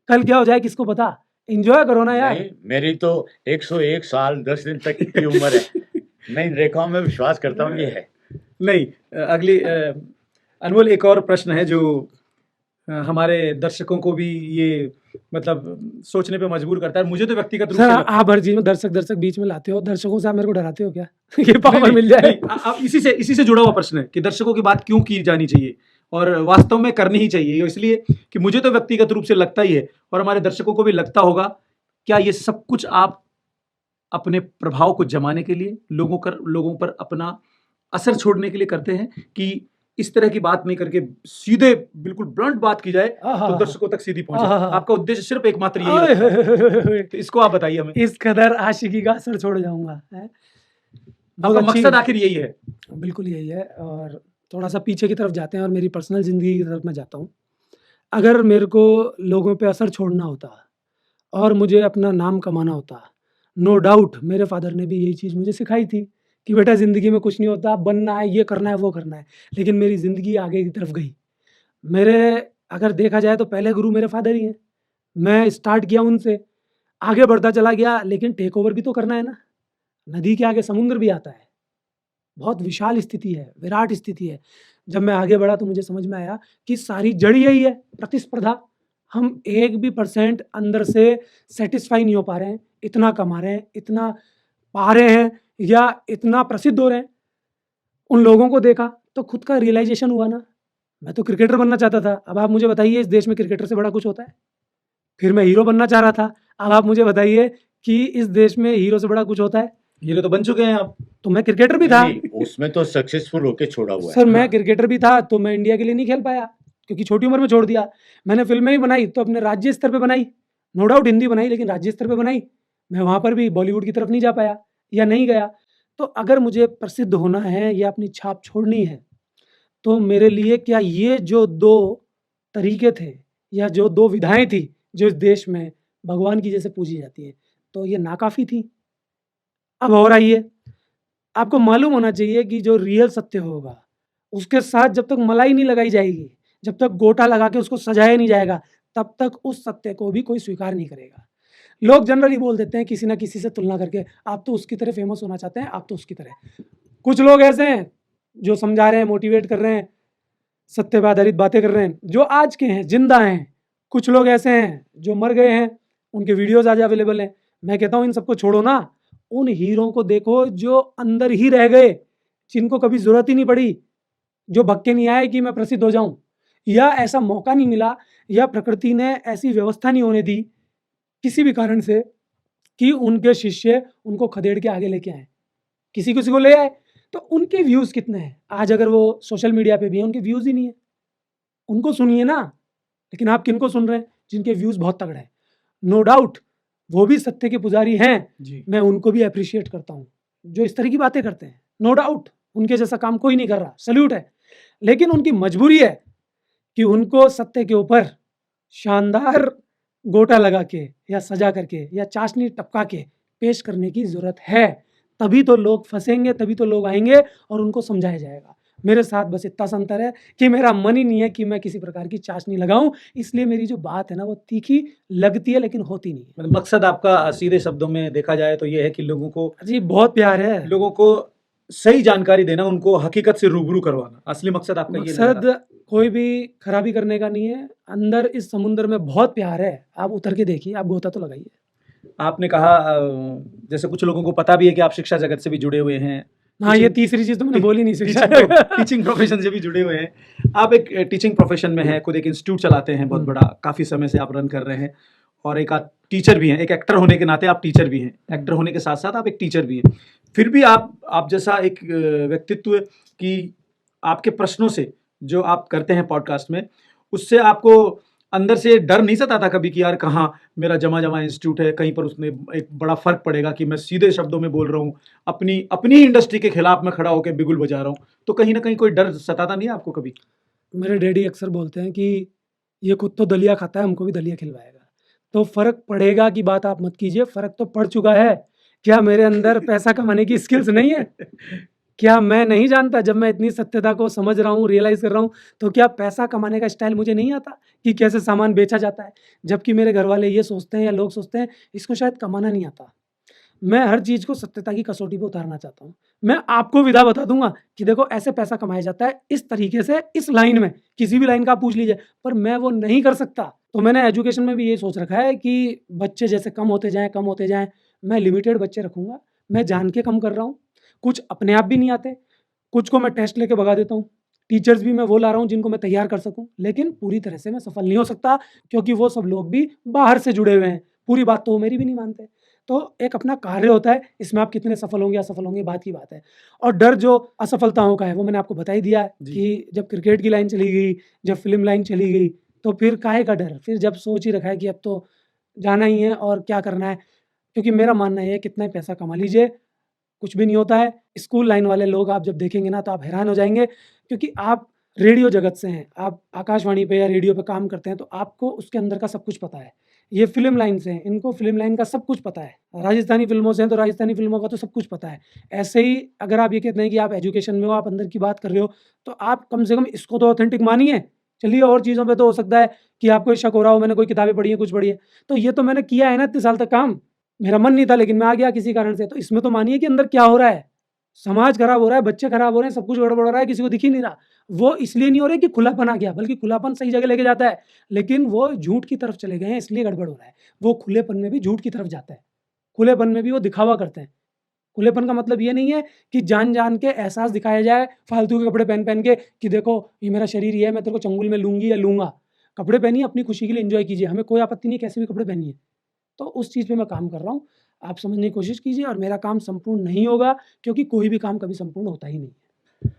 कल क्या हो जाए किसको पता। एंजॉय करो ना यार। नहीं, मेरी तो 101 साल 10 दिन तक की उम्र है। मैं इन रेखाओं में विश्वास करता हूँ, ये है। नहीं, अगली अनमोल, एक और प्रश्न है जो हमारे दर्शकों को भी ये मतलब सोचने पे मजबूर करता है। मुझे तो व्यक्तिगत रूप से सर लगता है। आप हर चीज में दर्शक बीच में लाते हो, दर्शकों से आप मेरे को डराते हो क्या? ये नहीं, पावर नहीं, मिल जाए। नहीं, आप इसी से जुड़ा हुआ प्रश्न है कि दर्शकों की बात क्यों की जानी चाहिए और वास्तव में करनी ही चाहिए, इसलिए कि मुझे तो व्यक्तिगत रूप से लगता ही है और हमारे दर्शकों को भी लगता होगा। क्या ये सब कुछ आप अपने प्रभाव को जमाने के लिए, लोगों पर अपना असर छोड़ने के लिए करते हैं, कि इस तरह की बात नहीं करके सीधे बिल्कुल ब्लंट बात की जाए तो दर्शकों तक सीधी पहुंचे? आपका उद्देश्य सिर्फ एकमात्र यही लगता है? तो इसको आप बताइए हमें। इस कदर आशिकी का असर छोड़ जाऊंगा, है? बहुत आपका अच्छी- मकसद आखिर यही है? बिल्कुल यही है। और थोड़ा सा पीछे की तरफ जाते हैं और मेरी पर्सनल जिंदगी की तरफ मैं जाता हूँ। अगर मेरे को लोगों पे असर छोड़ना होता और मुझे अपना नाम कमाना होता, नो डाउट मेरे फादर ने भी यही चीज़ मुझे सिखाई थी कि बेटा ज़िंदगी में कुछ नहीं होता, बनना है, ये करना है, वो करना है। लेकिन मेरी ज़िंदगी आगे की तरफ गई। मेरे अगर देखा जाए तो पहले गुरु मेरे फादर ही हैं। मैं स्टार्ट किया उनसे, आगे बढ़ता चला गया, लेकिन टेक ओवर भी तो करना है ना। नदी के आगे समुद्र भी आता है। बहुत विशाल स्थिति है, विराट स्थिति है। जब मैं आगे बढ़ा तो मुझे समझ में आया कि सारी जड़ यही है, प्रतिस्पर्धा। हम 1 भी % अंदर से सैटिस्फाई नहीं हो पा रहे हैं, इतना कमा रहे हैं, इतना पा रहे हैं या इतना प्रसिद्ध हो रहे हैं। उन लोगों को देखा तो खुद का रियलाइजेशन हुआ ना, मैं तो क्रिकेटर बनना चाहता था। अब आप मुझे बताइए इस देश में क्रिकेटर से बड़ा कुछ होता है? फिर मैं हीरो बनना चाह रहा था। अब आप मुझे बताइए कि इस देश में हीरो से बड़ा कुछ होता है? हीरो तो बन चुके हैं आप। तो मैं क्रिकेटर भी था। नहीं, उसमें तो सक्सेसफुल होके छोड़ा हुआ है। सर मैं क्रिकेटर भी था, तो मैं इंडिया के लिए नहीं खेल पाया क्योंकि छोटी उम्र में छोड़ दिया। मैंने फिल्में ही बनाई तो अपने राज्य स्तर पे बनाई, नो डाउट हिंदी बनाई, लेकिन राज्य स्तर पे बनाई। मैं वहाँ पर भी बॉलीवुड की तरफ नहीं जा पाया या नहीं गया। तो अगर मुझे प्रसिद्ध होना है या अपनी छाप छोड़नी है, तो मेरे लिए क्या ये जो 2 तरीके थे या जो 2 विधाएँ थी जो इस देश में भगवान की जैसे पूजी जाती हैं, तो ये नाकाफ़ी थी। अब और आइए, आपको मालूम होना चाहिए कि जो रियल सत्य होगा, उसके साथ जब तक मलाई नहीं लगाई जाएगी, जब तक गोटा लगा के उसको सजाया नहीं जाएगा, तब तक उस सत्य को भी कोई स्वीकार नहीं करेगा। लोग जनरली बोल देते हैं किसी ना किसी से तुलना करके, आप तो उसकी तरह फेमस होना चाहते हैं, आप तो उसकी तरह। कुछ लोग ऐसे हैं जो समझा रहे हैं, मोटिवेट कर रहे हैं, सत्य पे आधारित बातें कर रहे हैं, जो आज के हैं, जिंदा हैं। कुछ लोग ऐसे हैं जो मर गए हैं, उनके वीडियोज आज अवेलेबल हैं। मैं कहता हूँ इन सबको छोड़ो ना, उन हीरो को देखो जो अंदर ही रह गए, जिनको कभी जरूरत ही नहीं पड़ी, जो भग के नहीं आए कि मैं प्रसिद्ध हो जाऊं, या ऐसा मौका नहीं मिला, या प्रकृति ने ऐसी व्यवस्था नहीं होने दी किसी भी कारण से कि उनके शिष्य उनको खदेड़ के आगे लेके आए। किसी किसी को ले आए, तो उनके व्यूज कितने हैं? आज अगर वो सोशल मीडिया पे भी हैं, उनके व्यूज ही नहीं है। उनको सुनिए ना। लेकिन आप किनको सुन रहे हैं? जिनके व्यूज बहुत तगड़े हैं। नो डाउट वो भी सत्य के पुजारी हैं, मैं उनको भी अप्रिशिएट करता हूँ जो इस तरह की बातें करते हैं। नो डाउट उनके जैसा काम कोई नहीं कर रहा, सल्यूट है। लेकिन उनकी मजबूरी है कि उनको सत्य के ऊपर शानदार गोटा लगा के या सजा करके या चाशनी टपका के पेश करने की ज़रूरत है। तभी तो लोग फँसेंगे, तभी तो लोग आएँगे और उनको समझाया जाएगा। मेरे साथ बस इतना सा अंतर है कि मेरा मन ही नहीं है कि मैं किसी प्रकार की चाशनी लगाऊँ, इसलिए मेरी जो बात है ना वो तीखी लगती है लेकिन होती नहीं है। मतलब मकसद आपका सीधे शब्दों में देखा जाए तो ये है कि लोगों को जी, बहुत प्यार है। लोगों को सही जानकारी देना, उनको हकीकत से रूबरू करवाना, असली मकसद आपका ये नज़र आता है। मकसद कोई भी खराबी करने का नहीं है। अंदर इस समुद्र में बहुत प्यार है। आप उतर के देखिए, आप गोता तो लगाइए। आपने कहा जैसे कुछ लोगों को पता भी है कि आप शिक्षा जगत से भी जुड़े हुए हैं, हाँ, ये टीचिंग तीसरी चीज़ तो मैंने बोली नहीं शिक्षा। टीचिंग प्रोफेशन से भी जुड़े हुए हैं। आप एक टीचिंग प्रोफेशन में हैं, खुद एक इंस्टीट्यूट चलाते हैं बहुत बड़ा, काफ़ी समय से आप रन कर रहे हैं, और एक आप टीचर भी हैं। एक एक्टर होने के नाते आप टीचर भी हैं, एक्टर होने के साथ साथ आप एक टीचर भी हैं। फिर भी आप जैसा एक व्यक्तित्व कि आपके प्रश्नों से जो आप करते हैं पॉडकास्ट में, उससे आपको अंदर से डर नहीं सताता कभी कि यार कहाँ मेरा जमा इंस्टीट्यूट है, कहीं पर उसमें एक बड़ा फर्क पड़ेगा कि मैं सीधे शब्दों में बोल रहा हूँ, अपनी ही इंडस्ट्री के खिलाफ मैं खड़ा होकर बिगुल बजा रहा हूँ, तो कहीं ना कहीं कोई डर सताता नहीं है आपको कभी? मेरे डैडी अक्सर बोलते हैं कि ये खुद तो दलिया खाता है, हमको भी दलिया खिलवाएगा। तो फ़र्क पड़ेगा की बात आप मत कीजिए, फ़र्क तो पड़ चुका है। क्या मेरे अंदर पैसा कमाने की स्किल्स नहीं है? क्या मैं नहीं जानता जब मैं इतनी सत्यता को समझ रहा हूँ, रियलाइज़ कर रहा हूँ, तो क्या पैसा कमाने का स्टाइल मुझे नहीं आता कि कैसे सामान बेचा जाता है? जबकि मेरे घरवाले ये सोचते हैं या लोग सोचते हैं, इसको शायद कमाना नहीं आता। मैं हर चीज़ को सत्यता की कसौटी पे उतारना चाहता हूँ। मैं आपको विधा बता दूँगा कि देखो ऐसे पैसा कमाया जाता है, इस तरीके से, इस लाइन में, किसी भी लाइन का आप पूछ लीजिए, पर मैं वो नहीं कर सकता। तो मैंने एजुकेशन में भी ये सोच रखा है कि बच्चे जैसे कम होते जाएँ, मैं लिमिटेड बच्चे रखूँगा। मैं जान के कम कर रहा हूँ। कुछ अपने आप भी नहीं आते, कुछ को मैं टेस्ट लेके भगा देता हूँ। टीचर्स भी मैं वो ला रहा हूँ जिनको मैं तैयार कर सकूँ, लेकिन पूरी तरह से मैं सफल नहीं हो सकता क्योंकि वो सब लोग भी बाहर से जुड़े हुए हैं। पूरी बात तो वो मेरी भी नहीं मानते। तो एक अपना कार्य होता है, इसमें आप कितने सफल होंगे, असफल होंगे, बात की बात है। और डर जो असफलताओं का है, वो मैंने आपको बता ही दिया है जी। कि जब क्रिकेट की लाइन चली गई, जब फ़िल्म लाइन चली गई, तो फिर काहे का डर? फिर जब सोच ही रखा है कि अब तो जाना ही है और क्या करना है, क्योंकि मेरा मानना ये है कितना ही पैसा कमा लीजिए, कुछ भी नहीं होता है। स्कूल लाइन वाले लोग आप जब देखेंगे ना तो आप हैरान हो जाएँगे क्योंकि आप रेडियो जगत से हैं, आप आकाशवाणी पे या रेडियो पे काम करते हैं तो आपको उसके अंदर का सब कुछ पता है। ये फ़िल्म लाइन से हैं, इनको फ़िल्म लाइन का सब कुछ पता है। राजस्थानी फ़िल्मों से हैं तो राजस्थानी फ़िल्मों का तो सब कुछ पता है। ऐसे ही अगर आप ये कहते हैं कि आप एजुकेशन में हो, आप अंदर की बात कर रहे हो, तो आप कम से कम इसको तो ऑथेंटिक मानिए। चलिए और चीज़ों पे तो हो सकता है कि आपको शक हो रहा हो, मैंने कोई किताबें पढ़ी हैं, कुछ पढ़ी है। तो ये तो मैंने किया है ना इतने साल तक काम। मेरा मन नहीं था लेकिन मैं आ गया किसी कारण से, तो इसमें तो मानिए कि अंदर क्या हो रहा है। समाज खराब हो रहा है, बच्चे खराब हो रहे हैं, सब कुछ गड़बड़ हो रहा है, किसी को दिख ही नहीं रहा। वो इसलिए नहीं हो रहा है कि खुलापन आ गया, बल्कि खुलापन सही जगह लेके जाता है, लेकिन वो झूठ की तरफ चले गए हैं इसलिए गड़बड़ हो रहा है। वो खुलेपन में भी झूठ की तरफ जाता है। खुलेपन में भी वो दिखावा करते हैं। खुलेपन का मतलब ये नहीं है कि जान-जान के एहसास दिखाया जाए, फालतू के कपड़े पहन-पहन के कि देखो ये मेरा शरीर ये है, मैं तेरे को चंगुल में लूँगी या लूँगा। कपड़े पहनिए, अपनी खुशी के लिए एन्जॉय कीजिए, हमें कोई आपत्ति नहीं है कैसे भी कपड़े पहनिए। तो उस चीज़ पे मैं काम कर रहा हूँ। आप समझने की कोशिश कीजिए और मेरा काम संपूर्ण नहीं होगा क्योंकि कोई भी काम कभी संपूर्ण होता ही नहीं है।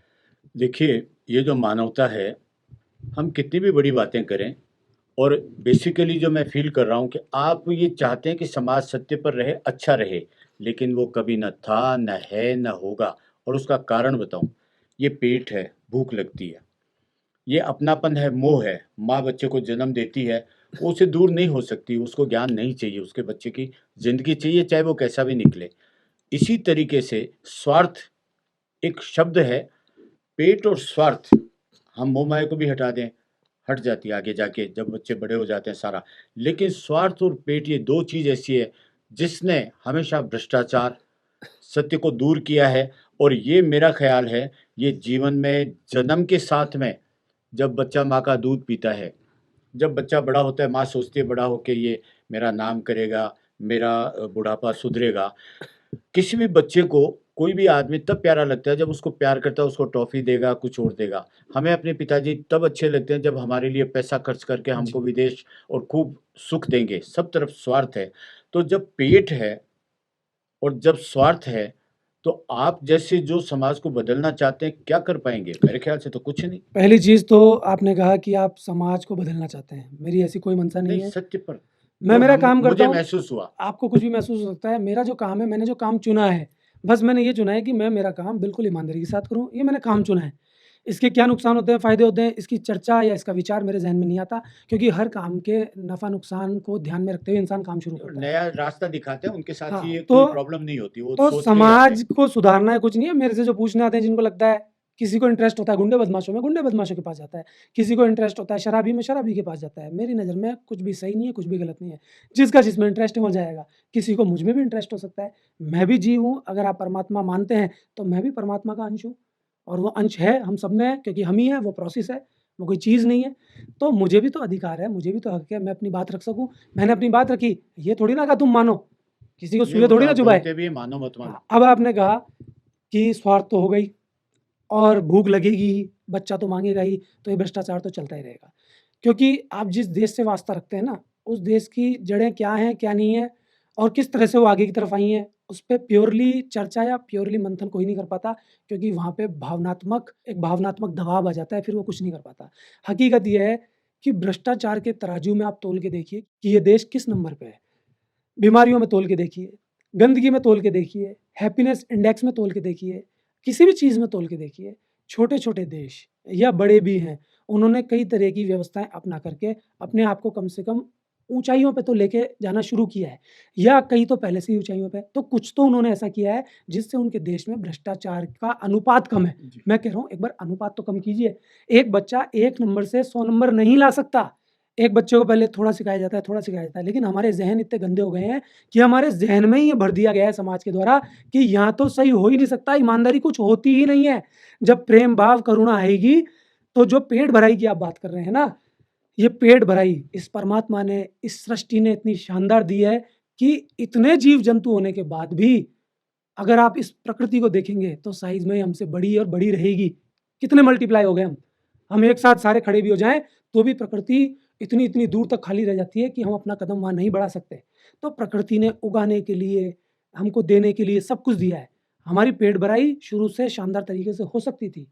देखिए, ये जो मानवता है, हम कितनी भी बड़ी बातें करें और बेसिकली जो मैं फ़ील कर रहा हूँ कि आप ये चाहते हैं कि समाज सत्य पर रहे, अच्छा रहे, लेकिन वो कभी न था, न है, न होगा और उसका कारण बताऊँ, ये पेट है, भूख लगती है। ये अपनापन है, मोह है, माँ बच्चे को जन्म देती है, वो उससे दूर नहीं हो सकती, उसको ज्ञान नहीं चाहिए, उसके बच्चे की ज़िंदगी चाहिए, चाहे वो कैसा भी निकले। इसी तरीके से स्वार्थ एक शब्द है, पेट और स्वार्थ, हम मोह-माया को भी हटा दें, हट जाती है आगे जाके जब बच्चे बड़े हो जाते हैं सारा। लेकिन स्वार्थ और पेट ये 2 चीज़ ऐसी है, जिसने हमेशा भ्रष्टाचार, सत्य को दूर किया है और ये मेरा ख़्याल है, ये जीवन में जन्म के साथ में जब बच्चा माँ का दूध पीता है, जब बच्चा बड़ा होता है, माँ सोचती है बड़ा होके ये मेरा नाम करेगा, मेरा बुढ़ापा सुधरेगा। किसी भी बच्चे को कोई भी आदमी तब प्यारा लगता है जब उसको प्यार करता है, उसको टॉफ़ी देगा, कुछ और देगा। हमें अपने पिताजी तब अच्छे लगते हैं जब हमारे लिए पैसा खर्च करके हमको विदेश और खूब सुख देंगे। सब तरफ स्वार्थ है। तो जब पेट है और जब स्वार्थ है, तो आप जैसे जो समाज को बदलना चाहते हैं, क्या कर पाएँगे? मेरे ख़्याल से तो कुछ नहीं। पहली चीज़ तो आपने कहा कि आप समाज को बदलना चाहते हैं। मेरी ऐसी कोई मंशा नहीं नहीं, है। सत्य पर मैं जो मेरा हम काम करता मुझे हूँ, महसूस हुआ। आपको कुछ भी महसूस हो सकता है। मेरा जो काम है, मैंने जो काम चुना है, बस मैंने ये चुना है कि मैं मेरा काम बिल्कुल ईमानदारी के साथ करूँ, ये मैंने काम चुना है। इसके क्या नुकसान होते हैं, फ़ायदे होते हैं, इसकी चर्चा या इसका विचार मेरे ज़हन में नहीं आता, क्योंकि हर काम के नफ़ा नुकसान को ध्यान में रखते हुए इंसान काम शुरू करता है। नया रास्ता दिखाते हैं, उनके साथ हाँ, ही ये तो कोई प्रॉब्लम नहीं होती, वो तो सोच के ही आते समाज हैं। को सुधारना है, कुछ नहीं है। मेरे से जो पूछने आते हैं, जिनको लगता है, किसी को इंटरेस्ट होता है गुंडे बदमाशों में, गुंडे बदमाशों के पास जाता है, किसी को इंटरेस्ट होता है शराबी में, शराबी के पास जाता है। मेरी नज़र में कुछ भी सही नहीं है, कुछ भी गलत नहीं है। जिसका जिसमें इंटरेस्ट है वो जाएगा। किसी को मुझ में भी इंटरेस्ट हो सकता है, मैं भी जीव हूँ। अगर आप परमात्मा मानते हैं तो मैं भी परमात्मा का अंश हूँ, और वो अंश है हम सब में है, क्योंकि हम ही हैं, वो प्रोसेस है, वो कोई चीज़ नहीं है। तो मुझे भी तो अधिकार है, मुझे भी तो हक है, मैं अपनी बात रख सकूँ। मैंने अपनी बात रखी, ये थोड़ी ना कहा तुम मानो, किसी को नहीं, सूले वो थोड़ी तो ना आप चुभाए। बोलते भी हैं, मानो मत मानो। अब आपने कहा कि स्वार्थ तो हो गई और भूख लगेगी ही, बच्चा तो मांगेगा ही, तो ये भ्रष्टाचार तो चलता ही रहेगा। क्योंकि आप जिस देश से वास्ता रखते हैं ना, उस देश की जड़ें क्या हैं, क्या नहीं है, और किस तरह से वो आगे की तरफ आई हैं, उस पे प्योरली चर्चा या प्योरली मंथन कोई नहीं कर पाता, क्योंकि वहाँ पे एक भावनात्मक दबाव आ जाता है, फिर वो कुछ नहीं कर पाता। हकीकत ये है कि भ्रष्टाचार के तराजू में आप तोल के देखिए कि ये देश किस नंबर पे है। बीमारियों में तोल के देखिए, गंदगी में तोल के देखिए, हैप्पीनेस इंडेक्स में तोल के देखिए, किसी भी चीज़ में तोल के देखिए। छोटे-छोटे देश या बड़े भी हैं, उन्होंने कई तरह की व्यवस्थाएँ अपना करके अपने आप को कम से कम ऊँचाइयों पे तो लेके जाना शुरू किया है, या कई तो पहले से ही ऊँचाइयों पे। तो कुछ तो उन्होंने ऐसा किया है जिससे उनके देश में भ्रष्टाचार का अनुपात कम है। जी। मैं कह रहा हूँ एक बार अनुपात तो कम कीजिए। एक बच्चा 1 नंबर से 100 नंबर नहीं ला सकता। एक बच्चे को पहले थोड़ा सिखाया जाता है, थोड़ा सिखाया जाता है, लेकिन हमारे ज़हन इतने गंदे हो गए हैं कि हमारे ज़हन में ही ये भर दिया गया है समाज के द्वारा कि यहाँ तो सही हो ही नहीं सकता, ईमानदारी कुछ होती ही नहीं है। जब प्रेम, भाव, करुणा आएगी, तो जो पेट भराई की आप बात कर रहे हैं ना, ये पेट भराई इस परमात्मा ने, इस सृष्टि ने इतनी शानदार दी है कि इतने जीव-जंतु होने के बाद भी अगर आप इस प्रकृति को देखेंगे तो साइज़ में हमसे बड़ी और बड़ी रहेगी। कितने मल्टीप्लाई हो गए हम। हम एक साथ सारे खड़े भी हो जाएँ, तो भी प्रकृति इतनी-इतनी दूर तक खाली रह जाती है कि हम अपना कदम वहाँ नहीं बढ़ा सकते। तो प्रकृति ने उगाने के लिए, हमको देने के लिए सब कुछ दिया है। हमारी पेट भराई शुरू से शानदार तरीके से हो सकती थी,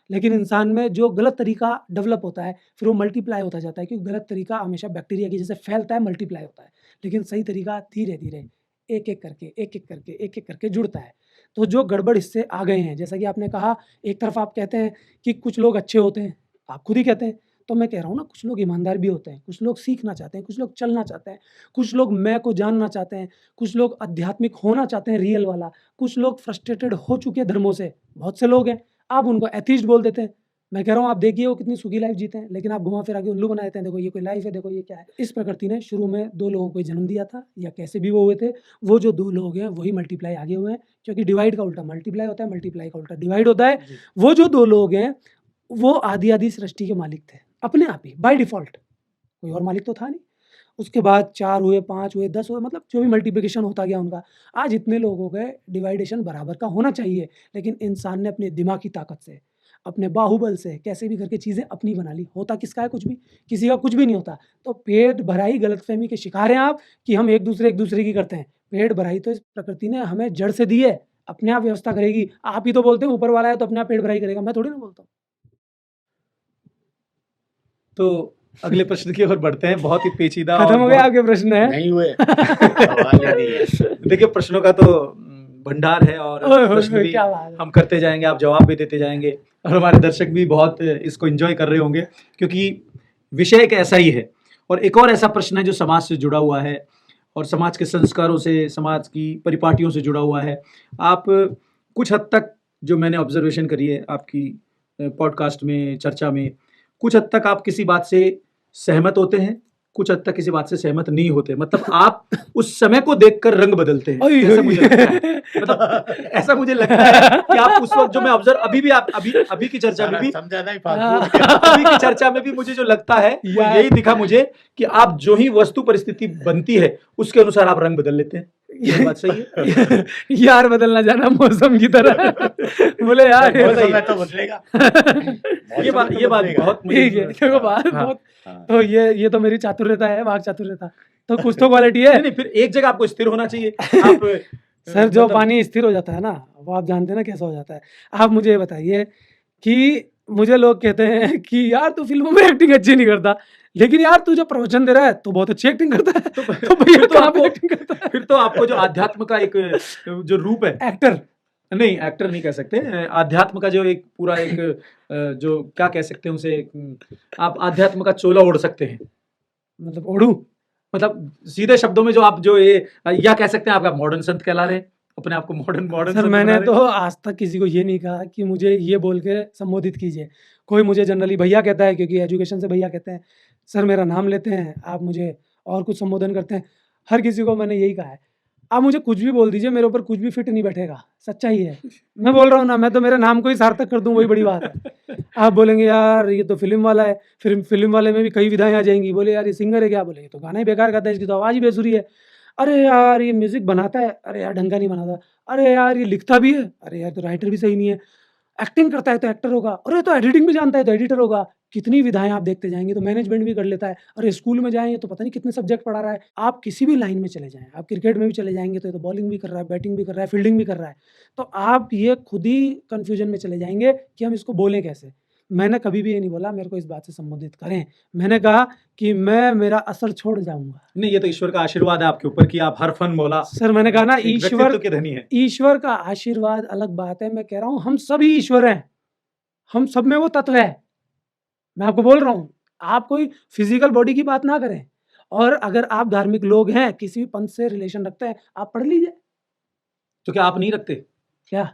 लेकिन इंसान में जो गलत तरीका डेवलप होता है, फिर वो मल्टीप्लाई होता जाता है, क्योंकि गलत तरीका हमेशा बैक्टीरिया की जैसे फैलता है, मल्टीप्लाई होता है। लेकिन सही तरीका धीरे-धीरे, एक-एक करके, एक-एक करके, एक-एक करके जुड़ता है। तो जो गड़बड़ हिस्से आ गए हैं, जैसा कि आपने कहा, एक तरफ आप कहते हैं कि कुछ लोग अच्छे होते हैं, आप खुद ही कहते हैं, तो मैं कह रहा हूँ ना, कुछ लोग ईमानदार भी होते हैं, कुछ लोग सीखना चाहते हैं, कुछ लोग चलना चाहते हैं, कुछ लोग मैं को जानना चाहते हैं, कुछ लोग आध्यात्मिक होना चाहते हैं रियल वाला, कुछ लोग फ्रस्ट्रेटेड हो चुके हैं धर्मों से, बहुत से लोग हैं, आप उनको एथीस्ट बोल देते हैं। मैं कह रहा हूँ आप देखिए वो कितनी सुखी लाइफ जीते हैं, लेकिन आप घुमा फिरा के उल्लू बना देते हैं, देखो ये कोई लाइफ है, देखो ये क्या है। इस प्रकृति ने शुरू में 2 लोगों को ही जन्म दिया था, या कैसे भी वो हुए थे, वो जो 2 लोग हैं वही मल्टीप्लाई आगे हुए हैं, क्योंकि डिवाइड का उल्टा मल्टीप्लाई होता है, मल्टीप्लाई का उल्टा डिवाइड होता है। वो जो 2 लोग हैं, वो आधी-आधी सृष्टि के मालिक थे, अपने आप ही, बाय डिफ़ॉल्ट, कोई और मालिक तो था नहीं। उसके बाद 4 हुए, 5 हुए, 10 हुए, मतलब जो भी मल्टीप्लिकेशन होता गया उनका। आज इतने लोग हो गए, डिवाइडेशन बराबर का होना चाहिए, लेकिन इंसान ने अपने दिमाग की ताकत से, अपने बाहुबल से, कैसे भी करके चीज़ें अपनी बना ली। होता किसका है कुछ भी, किसी का कुछ भी नहीं होता। तो पेट भराई गलतफ़हमी के शिकार हैं आप कि हम एक-दूसरे की करते हैं। पेट भराई तो इस प्रकृति ने हमें जड़ से दी है, अपने आप व्यवस्था करेगी। आप ही तो बोलते हैं ऊपर वाला है तो अपने आप पेट भराई करेगा, मैं थोड़ी ना बोलता हूँ। तो अगले प्रश्न की ओर बढ़ते हैं। बहुत ही पेचीदा खत्म और हो गए बहुत आपके प्रश्न है? नहीं हुए, सवाल ही नहीं है। देखिए, प्रश्नों का तो भंडार है और ओए होए प्रश्न होए, भी क्या बात है। हम करते जाएंगे, आप जवाब भी देते जाएंगे, और हमारे दर्शक भी बहुत इसको एंजॉय कर रहे होंगे, क्योंकि विषय एक ऐसा ही है। और एक और ऐसा प्रश्न है जो समाज से जुड़ा हुआ है और समाज के संस्कारों से, समाज की परिपाटियों से जुड़ा हुआ है। आप कुछ हद तक, जो मैंने ऑब्जर्वेशन करी है आपकी पॉडकास्ट में, चर्चा में, कुछ हद तक आप किसी बात से सहमत होते हैं, कुछ हद तक किसी बात से सहमत नहीं होते। मतलब आप उस समय को देखकर रंग बदलते हैं, ऐसा मुझे लगता है। मतलब ऐसा मुझे लगता है कि आप उस वक्त जो मैं ऑब्जर्व, अभी भी आप अभी की चर्चा में भी, समझा नहीं फालतू में। अभी की चर्चा में भी मुझे जो लगता है वो यही दिखा मुझे कि आप जो ही वस्तु परिस्थिति बनती है उसके अनुसार आप रंग बदल लेते हैं। ये बात सही है? यार बदलना जाना मौसम की तरह। बोले यार मौसम में तो बदलेगा। ये बात बहुत ठीक है, देखो बात हाँ। बहुत, तो ये तो मेरी चातुर्यता है, वाक चातुर्यता। तो कुछ तो क्वालिटी है। नहीं, फिर एक जगह आपको स्थिर होना चाहिए। आप सर जो मतलब पानी स्थिर हो जाता है ना, वो आप जानते हैं ना कैसा हो जाता है। आप मुझे ये बताइए कि मुझे लोग कहते हैं कि यार तू फिल्मों में एक्टिंग अच्छी नहीं करता, लेकिन यार तू जो प्रवचन दे रहा है तो बहुत अच्छी एक्टिंग करता है। तो भैया फिर तो कहाँ पे आपको एक्टिंग करता है? फिर तो आपको जो आध्यात्म का एक जो रूप है, एक्टर नहीं, एक्टर नहीं कह सकते। आध्यात्म का जो एक पूरा एक जो क्या कह सकते हैं उसे, आप आध्यात्म का चोला ओढ़ सकते हैं। मतलब ओढ़ू? मतलब सीधे शब्दों में जो आप जो ये या कह सकते हैं, आप मॉडर्न संत कहला रहे हैं, अपने आप को मॉडर्न मॉडर्न सर संत मैंने बना रहे तो हैं। आज तक किसी को ये नहीं कहा कि मुझे ये बोल के संबोधित कीजिए। कोई मुझे जनरली भैया कहता है, क्योंकि एजुकेशन से भैया कहते हैं। सर मेरा नाम लेते हैं, आप मुझे और कुछ संबोधन करते हैं। हर किसी को मैंने यही कहा है, आप मुझे कुछ भी बोल दीजिए, मेरे ऊपर कुछ भी फिट नहीं बैठेगा। सच्चाई है, मैं बोल रहा हूँ ना, मैं तो मेरे नाम को ही सार्थक कर दूँ, वही बड़ी बात है। आप बोलेंगे यार ये तो फिल्म वाला है, फिर फिल्म वाले में भी कई विधाएं आ जाएंगी। बोले यार ये सिंगर है क्या? बोले ये तो गाना ही बेकार गाता है, इसकी तो आवाज़ ही बेसुरी है। अरे यार ये म्यूजिक बनाता है, अरे यार ढंग का नहीं बनाता। अरे यार ये लिखता भी है, अरे यार तो राइटर भी सही नहीं है। एक्टिंग करता है तो एक्टर होगा, अरे तो एडिटिंग भी जानता है तो एडिटर होगा। कितनी विधाएं आप देखते जाएंगे, तो मैनेजमेंट भी कर लेता है। अरे स्कूल में जाएंगे तो पता नहीं कितने सब्जेक्ट पढ़ा रहा है। आप किसी भी लाइन में चले जाएं, आप क्रिकेट में भी चले जाएंगे तो ये तो बॉलिंग भी कर रहा है, बैटिंग भी कर रहा है, फील्डिंग भी कर रहा है। तो आप ये खुद ही कंफ्यूजन में चले जाएंगे कि हम इसको बोलें कैसे। मैंने कभी भी ये नहीं बोला मेरे को इस बात से संबोधित करें। मैंने कहा कि मैं मेरा असर छोड़ जाऊंगा। नहीं, ये तो ईश्वर का आशीर्वाद है आपके ऊपर कि आप हर फन मौला सर मैंने कहा ना, एक ईश्वर व्यक्तित्व के धनी है। ईश्वर का आशीर्वाद अलग बात है। मैं कह रहा हूँ हम सभी ईश्वर हैं, हम सब में वो तत्व है। मैं आपको बोल रहा हूँ, आप कोई फिजिकल बॉडी की बात ना करें। और अगर आप धार्मिक लोग हैं, किसी भी पंथ से रिलेशन रखते हैं, आप पढ़ लीजिए। तो क्या आप नहीं रखते क्या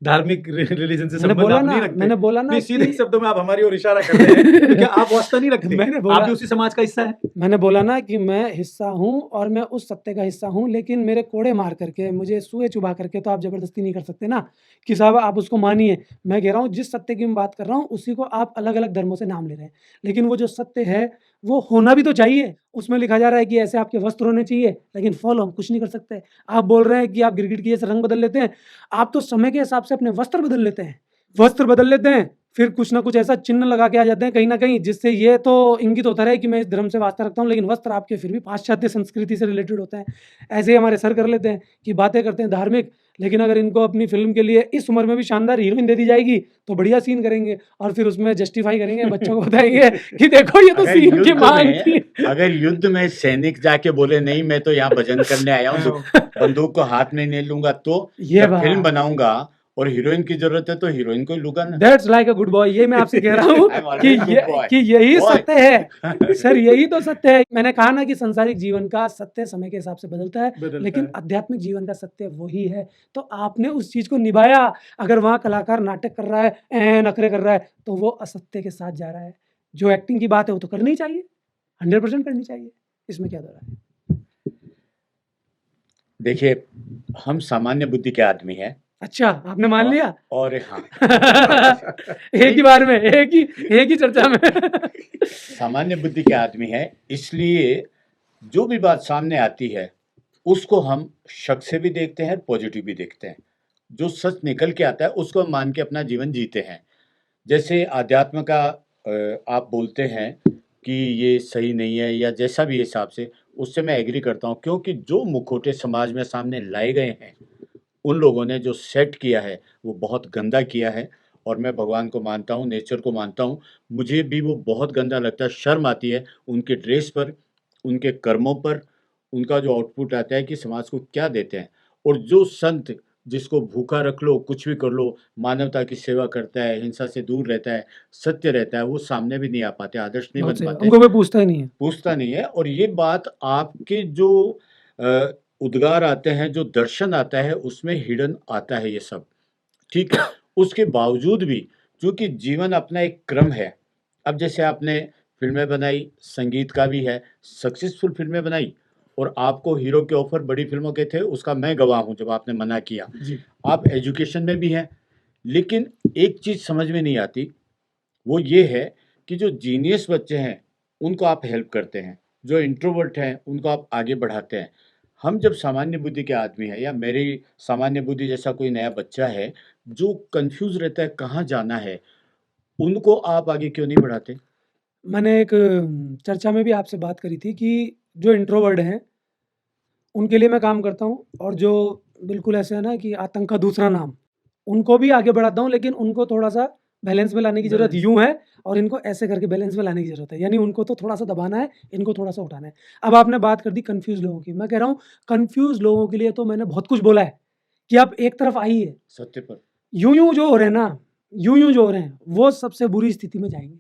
धार्मिक रिलीजन से मैंने संबंध? बोला आप ना, नहीं रखते? मैंने बोला ना नहीं, सीधे कि शब्दों में आप हमारी ओर इशारा कर रहे हैं। तो क्या आप वास्ता नहीं रखते? मैंने आप बोला भी उसी समाज का हिस्सा है। मैंने बोला ना कि मैं हिस्सा हूँ और मैं उस सत्य का हिस्सा हूँ, लेकिन मेरे कोड़े मार करके, मुझे सुए चुबा करके तो आप जबरदस्ती नहीं कर सकते ना कि साहब आप उसको मानिए। मैं कह रहा हूँ जिस सत्य की मैं बात कर रहा हूँ उसी को आप अलग अलग धर्मों से नाम ले रहे हैं, लेकिन वो जो सत्य है वो होना भी तो चाहिए। उसमें लिखा जा रहा है कि ऐसे आपके वस्त्र होने चाहिए, लेकिन फॉलो हम कुछ नहीं कर सकते। आप बोल रहे हैं कि आप गिरगिट की जैसे रंग बदल लेते हैं, आप तो समय के हिसाब से अपने वस्त्र बदल लेते हैं। वस्त्र बदल लेते हैं, फिर कुछ ना कुछ ऐसा चिन्ह लगा के आ जाते हैं कहीं ना कहीं, जिससे ये तो इंगित होता रहे कि मैं इस धर्म से वास्ता रखता हूँ, लेकिन वस्त्र आपके फिर भी पाश्चात्य संस्कृति से रिलेटेड होते हैं। ऐसे ही हमारे सर कर लेते हैं कि बातें करते हैं धार्मिक, लेकिन अगर इनको अपनी फिल्म के लिए इस उम्र में भी शानदार हीरोइन दे दी जाएगी तो बढ़िया सीन करेंगे, और फिर उसमें जस्टिफाई करेंगे, बच्चों को बताएंगे कि देखो ये तो अगर सीन की युद्ध मांग थी। में अगर युद्ध में सैनिक जाके बोले नहीं मैं तो यहाँ भजन करने आया हूँ, बंदूक को हाथ में नहीं लूंगा, तो ये जब फिल्म बात बनाऊंगा और हीरोइन की जरूरत है तो हीरोइन को ही लूंगा ना। That's like a good boy. ये मैं आपसे कह रहा हूँ I'm कि always good ये boy. कि यही Boy. सत्य है सर, यही तो सत्य है। मैंने कहा ना कि सांसारिक जीवन का सत्य समय के हिसाब से बदलता है, लेकिन आध्यात्मिक जीवन का सत्य वही है। तो आपने उस चीज को निभाया। अगर वहाँ कलाकार नाटक कर रहा है, नखरे कर रहा है, तो वो असत्य के साथ जा रहा है। जो एक्टिंग की बात है वो तो करनी चाहिए, 100% करनी चाहिए, इसमें क्या दो राय है। देखिए, हम सामान्य बुद्धि के आदमी हैं। अच्छा आपने मान लिया। और हाँ, एक ही बार में, एक ही चर्चा में। सामान्य बुद्धि के आदमी हैं, इसलिए जो भी बात सामने आती है उसको हम शक से भी देखते हैं, पॉजिटिव भी देखते हैं। जो सच निकल के आता है उसको हम मान के अपना जीवन जीते हैं। जैसे अध्यात्म का आप बोलते हैं कि ये सही नहीं है या जैसा भी हिसाब से, उससे मैं एग्री करता हूँ, क्योंकि जो मुखौटे समाज में सामने लाए गए हैं, उन लोगों ने जो सेट किया है वो बहुत गंदा किया है। और मैं भगवान को मानता हूँ, नेचर को मानता हूँ, मुझे भी वो बहुत गंदा लगता है। शर्म आती है उनके ड्रेस पर, उनके कर्मों पर, उनका जो आउटपुट आता है कि समाज को क्या देते हैं। और जो संत जिसको भूखा रख लो, कुछ भी कर लो, मानवता की सेवा करता है, हिंसा से दूर रहता है, सत्य रहता है, वो सामने भी नहीं आ पाते, आदर्श नहीं बहुत बन सही, पाते, उनको कोई पूछता ही नहीं है। पूछता नहीं है। और ये बात आपके जो उद्गार आते हैं, जो दर्शन आता है, उसमें हिडन आता है ये सब, ठीक है। उसके बावजूद भी चूंकि जीवन अपना एक क्रम है। अब जैसे आपने फिल्में बनाई, संगीत का भी है, सक्सेसफुल फिल्में बनाई, और आपको हीरो के ऑफर बड़ी फिल्मों के थे, उसका मैं गवाह हूँ जब आपने मना किया। जी। आप एजुकेशन में भी हैं, लेकिन एक चीज़ समझ में नहीं आती, वो ये है कि जो जीनियस बच्चे हैं उनको आप हेल्प करते हैं, जो इंट्रोवर्ट हैं उनको आप आगे बढ़ाते हैं। हम जब सामान्य बुद्धि के आदमी हैं, या मेरी सामान्य बुद्धि जैसा कोई नया बच्चा है जो कंफ्यूज रहता है कहाँ जाना है, उनको आप आगे क्यों नहीं बढ़ाते? मैंने एक चर्चा में भी आपसे बात करी थी कि जो इंट्रोवर्ट हैं उनके लिए मैं काम करता हूँ, और जो बिल्कुल ऐसे है ना कि आतंक का दूसरा नाम, उनको भी आगे बढ़ाता हूँ, लेकिन उनको थोड़ा सा बैलेंस में लाने की ज़रूरत यूँ है, और इनको ऐसे करके बैलेंस में लाने की ज़रूरत है। यानी उनको तो थोड़ा सा दबाना है, इनको थोड़ा सा उठाना है। अब आपने बात कर दी कन्फ्यूज़ लोगों की, मैं कह रहा हूँ कन्फ्यूज़ लोगों के लिए तो मैंने बहुत कुछ बोला है कि आप एक तरफ आइए, सत्य पर। यूं जो हो रहे हैं ना, यूं जो हो रहे हैं, वो सबसे बुरी स्थिति में जाएंगे।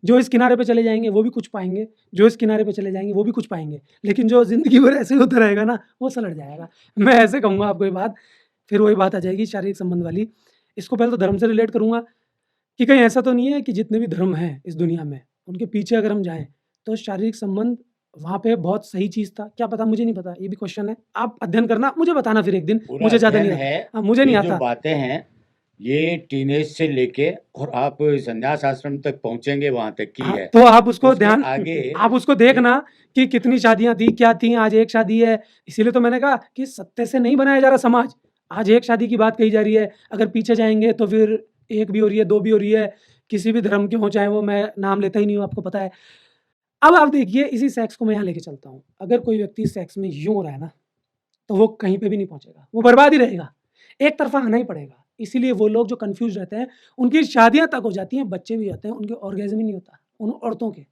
जो इस किनारे पे चले जाएंगे वो भी कुछ पाएंगे, जो इस किनारे पे चले जाएंगे वो भी कुछ पाएंगे, लेकिन जो जिंदगी भर ऐसे होता रहेगा ना, वो सलट जाएगा। मैं ऐसे कहूँगा आपको ये बात, फिर वही बात आ जाएगी शारीरिक संबंध वाली। इसको पहले तो धर्म से रिलेट करूँगा कि कहीं ऐसा तो नहीं है कि जितने भी धर्म हैं इस दुनिया में, उनके पीछे अगर हम जाएँ, तो शारीरिक संबंध वहाँ पे बहुत सही चीज़ था। क्या पता, मुझे नहीं पता, ये भी क्वेश्चन है। आप अध्ययन करना, मुझे बताना फिर एक दिन, पूरा मुझे ज़्यादा अध्ययन नहीं आता। है, हाँ, मुझे नहीं ये जो आता। बातें हैं ये टीनेज से लेके और आप संन्यास आश्रम तक पहुंचेंगे वहां तक की हाँ, है। तो आप उसको उसके ध्यान आगे आप उसको देखना कि कितनी शादियाँ थी, क्या थी, आज एक शादी है। इसीलिए तो मैंने कहा कि सत्य से नहीं बनाया जा रहा समाज। आज एक शादी की बात कही जा रही है, अगर पीछे जाएँगे तो फिर 1 भी हो रही है, 2 भी हो रही है, किसी भी धर्म के हों, चाहे वो, मैं नाम लेता ही नहीं हूँ, आपको पता है। अब आप देखिए, इसी सेक्स को मैं यहाँ लेके चलता हूँ। अगर कोई व्यक्ति सेक्स में यूँ हो रहा है ना, तो वो कहीं पे भी नहीं पहुँचेगा, वो बर्बाद ही रहेगा। एक तरफ़ा आना ही पड़ेगा। इसीलिए वो लोग जो कन्फ्यूज़ रहते हैं, उनकी शादियाँ तक हो जाती हैं, बच्चे भी आते हैं, उनके ऑर्गेज़्म ही नहीं होता, उन औरतों के।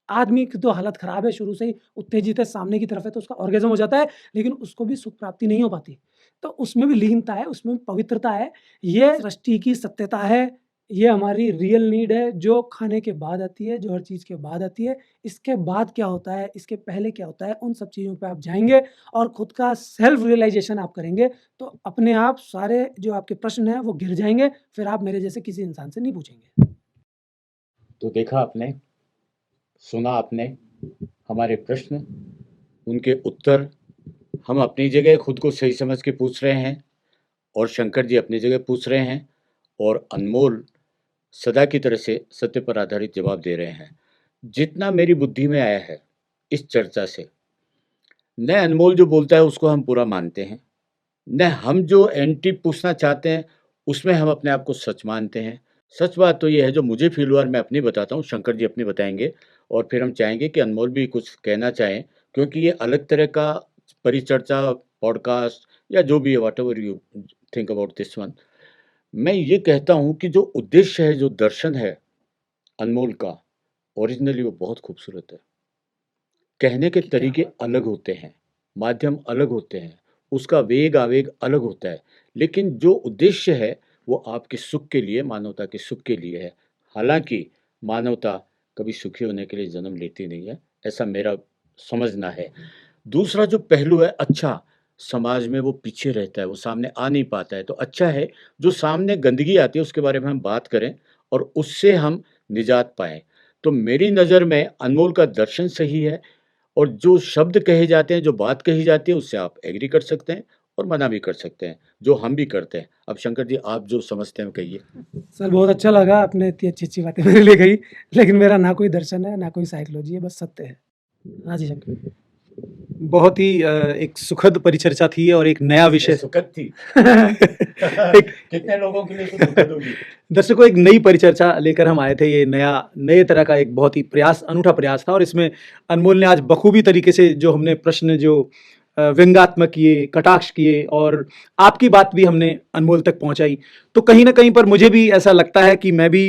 आदमी की तो हालत ख़राब है, शुरू से ही उत्तेजित है, सामने की तरफ है, तो उसका ऑर्गेज़्म हो जाता है, लेकिन उसको भी सुख प्राप्ति नहीं हो पाती। तो उसमें भी लीनता है, उसमें भी पवित्रता है, ये सृष्टि की सत्यता है, ये हमारी रियल नीड है, जो खाने के बाद आती है, जो हर चीज़ के बाद आती है। इसके बाद क्या होता है, इसके पहले क्या होता है, उन सब चीज़ों पे आप जाएँगे और खुद का सेल्फ रियलाइज़ेशन आप करेंगे, तो अपने आप सारे जो आपके प्रश्न हैं, वो गिर जाएँगे, फिर आप मेरे जैसे किसी इंसान से नहीं पूछेंगे। तो देखा आपने, सुना आपने हमारे प्रश्न, उनके उत्तर। हम अपनी जगह खुद को सही समझ के पूछ रहे हैं और शंकर जी अपनी जगह पूछ रहे हैं और अनमोल सदा की तरह से सत्य पर आधारित जवाब दे रहे हैं। जितना मेरी बुद्धि में आया है इस चर्चा से, न अनमोल जो बोलता है उसको हम पूरा मानते हैं, न हम जो एंटी पूछना चाहते हैं उसमें हम अपने आप को सच मानते हैं। सच बात तो ये है, जो मुझे फील हुआ मैं अपनी बताता हूँ, शंकर जी अपनी बताएंगे और फिर हम चाहेंगे कि अनमोल भी कुछ कहना चाहें, क्योंकि ये अलग तरह का परिचर्चा, पॉडकास्ट या जो भी है, what ever you think about this one. मैं ये कहता हूँ कि जो उद्देश्य है, जो दर्शन है अनमोल का, ओरिजिनली वो बहुत खूबसूरत है। कहने के क्या तरीके बात है। अलग होते हैं, माध्यम अलग होते हैं, उसका वेग आवेग अलग होता है, लेकिन जो उद्देश्य है वो आपके सुख के लिए, मानवता के सुख के लिए है। हालांकि मानवता कभी सुखी होने के लिए जन्म लेती नहीं है, ऐसा मेरा समझना है। दूसरा जो पहलू है, अच्छा, समाज में वो पीछे रहता है, वो सामने आ नहीं पाता है, तो अच्छा है जो सामने गंदगी आती है उसके बारे में हम बात करें और उससे हम निजात पाएं। तो मेरी नज़र में अनमोल का दर्शन सही है और जो शब्द कहे जाते हैं, जो बात कही जाती है, उससे आप एग्री कर सकते हैं और मना भी कर सकते हैं, जो हम भी करते हैं। अब शंकर जी, आप जो समझते हैं कहिए। सर, बहुत अच्छा लगा, आपने इतनी अच्छी-अच्छी बातें मेरे लिए कही, लेकिन मेरा ना कोई दर्शन है, ना कोई साइकोलॉजी है, बस सत्य है। हाँ जी, शंकर। बहुत ही एक सुखद परिचर्चा थी और एक नया ये विषय सुखद थी। एक कितने लोगों के लिए तो दुखद होगी। दर्शकों, एक नई परिचर्चा लेकर हम आए थे। ये नए तरह का एक बहुत ही अनूठा प्रयास था और इसमें अनमोल ने आज बखूबी तरीके से जो हमने प्रश्न जो व्यंग्यात्मक किए, कटाक्ष किए और आपकी बात भी हमने अनमोल तक पहुंचाई। तो कहीं ना कहीं पर मुझे भी ऐसा लगता है कि मैं भी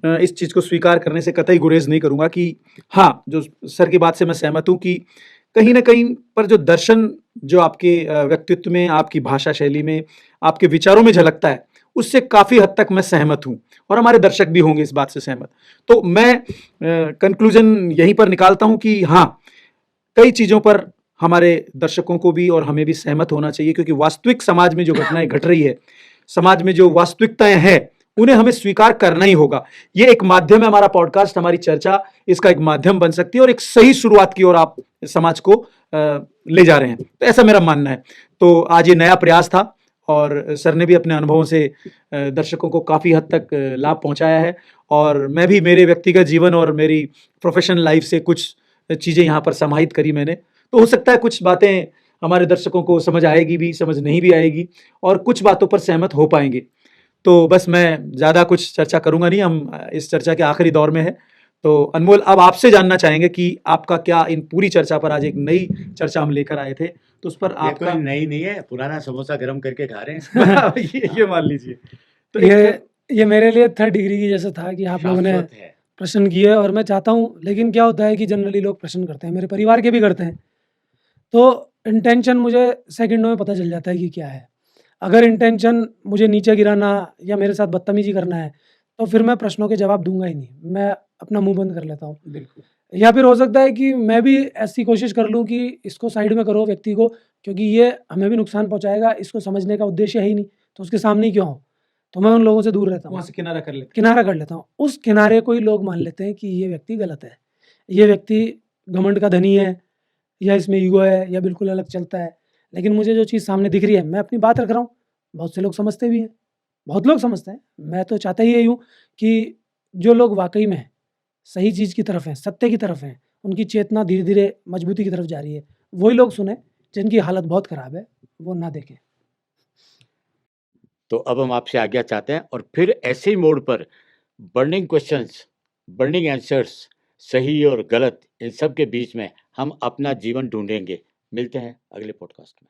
इस चीज़ को स्वीकार करने से कतई गुरेज नहीं करूंगा कि हाँ, जो सर की बात से मैं सहमत हूँ कि कहीं ना कहीं पर जो दर्शन जो आपके व्यक्तित्व में, आपकी भाषा शैली में, आपके विचारों में झलकता है, उससे काफ़ी हद तक मैं सहमत हूँ और हमारे दर्शक भी होंगे इस बात से सहमत। तो मैं कंक्लूजन यहीं पर निकालता हूँ कि हाँ, कई चीज़ों पर हमारे दर्शकों को भी और हमें भी सहमत होना चाहिए, क्योंकि वास्तविक समाज में जो घटनाएं घट रही है, समाज में जो वास्तविकताएं हैं, उन्हें हमें स्वीकार करना ही होगा। ये एक माध्यम है, हमारा पॉडकास्ट, हमारी चर्चा इसका एक माध्यम बन सकती है और एक सही शुरुआत की ओर आप समाज को ले जा रहे हैं, तो ऐसा मेरा मानना है। तो आज ये नया प्रयास था और सर ने भी अपने अनुभवों से दर्शकों को काफ़ी हद तक लाभ पहुंचाया है और मैं भी मेरे व्यक्तिगत जीवन और मेरी प्रोफेशनल लाइफ से कुछ चीज़ें यहाँ पर समाहित करी मैंने। तो हो सकता है कुछ बातें हमारे दर्शकों को समझ आएगी भी, समझ नहीं भी आएगी और कुछ बातों पर सहमत हो पाएंगे। तो बस मैं ज़्यादा कुछ चर्चा करूँगा नहीं, हम इस चर्चा के आखिरी दौर में है। तो अनमोल, अब आपसे जानना चाहेंगे कि आपका क्या इन पूरी चर्चा पर, आज एक नई चर्चा हम लेकर आए थे, तो उस पर ये आपका कोई नई नहीं है, पुराना समोसा गर्म करके खा रहे हैं। ये मान लीजिए। तो ये मेरे लिए थर्ड डिग्री की जैसा था कि आप लोगों ने शाश्वत है। प्रश्न किए और मैं चाहता हूँ, लेकिन क्या होता है कि जनरली लोग प्रश्न करते हैं, मेरे परिवार के भी करते हैं, तो इंटेंशन मुझे सेकंडों में पता चल जाता है कि क्या है। अगर इंटेंशन मुझे नीचे गिराना या मेरे साथ बदतमीजी करना है, तो फिर मैं प्रश्नों के जवाब दूंगा ही नहीं, मैं अपना मुंह बंद कर लेता हूँ। बिल्कुल। या फिर हो सकता है कि मैं भी ऐसी कोशिश कर लूँ कि इसको साइड में करो व्यक्ति को, क्योंकि ये हमें भी नुकसान पहुंचाएगा, इसको समझने का उद्देश्य है ही नहीं, तो उसके सामने ही क्यों हो। तो मैं उन लोगों से दूर रहता हूँ, वहां से किनारा कर लेते किनारा कर लेता हूँ। उस किनारे को ही लोग मान लेते हैं कि ये व्यक्ति गलत है, ये व्यक्ति घमंड का धनी है, या इसमें ईगो है, या बिल्कुल अलग चलता है। लेकिन मुझे जो चीज़ सामने दिख रही है, मैं अपनी बात रख रहा हूँ। बहुत से लोग समझते भी हैं, बहुत लोग समझते हैं। मैं तो चाहता ही यही हूँ कि जो लोग वाकई में सही चीज़ की तरफ हैं, सत्य की तरफ हैं, उनकी चेतना धीरे धीरे मजबूती की तरफ जा रही है, वही लोग सुने। जिनकी हालत बहुत ख़राब है, वो ना देखें। तो अब हम आपसे आज्ञा चाहते हैं और फिर ऐसे ही मोड़ पर बर्निंग क्वेश्चंस, बर्निंग आंसर्स, सही और गलत इन सब के बीच में हम अपना जीवन ढूंढेंगे। मिलते हैं अगले पॉडकास्ट में।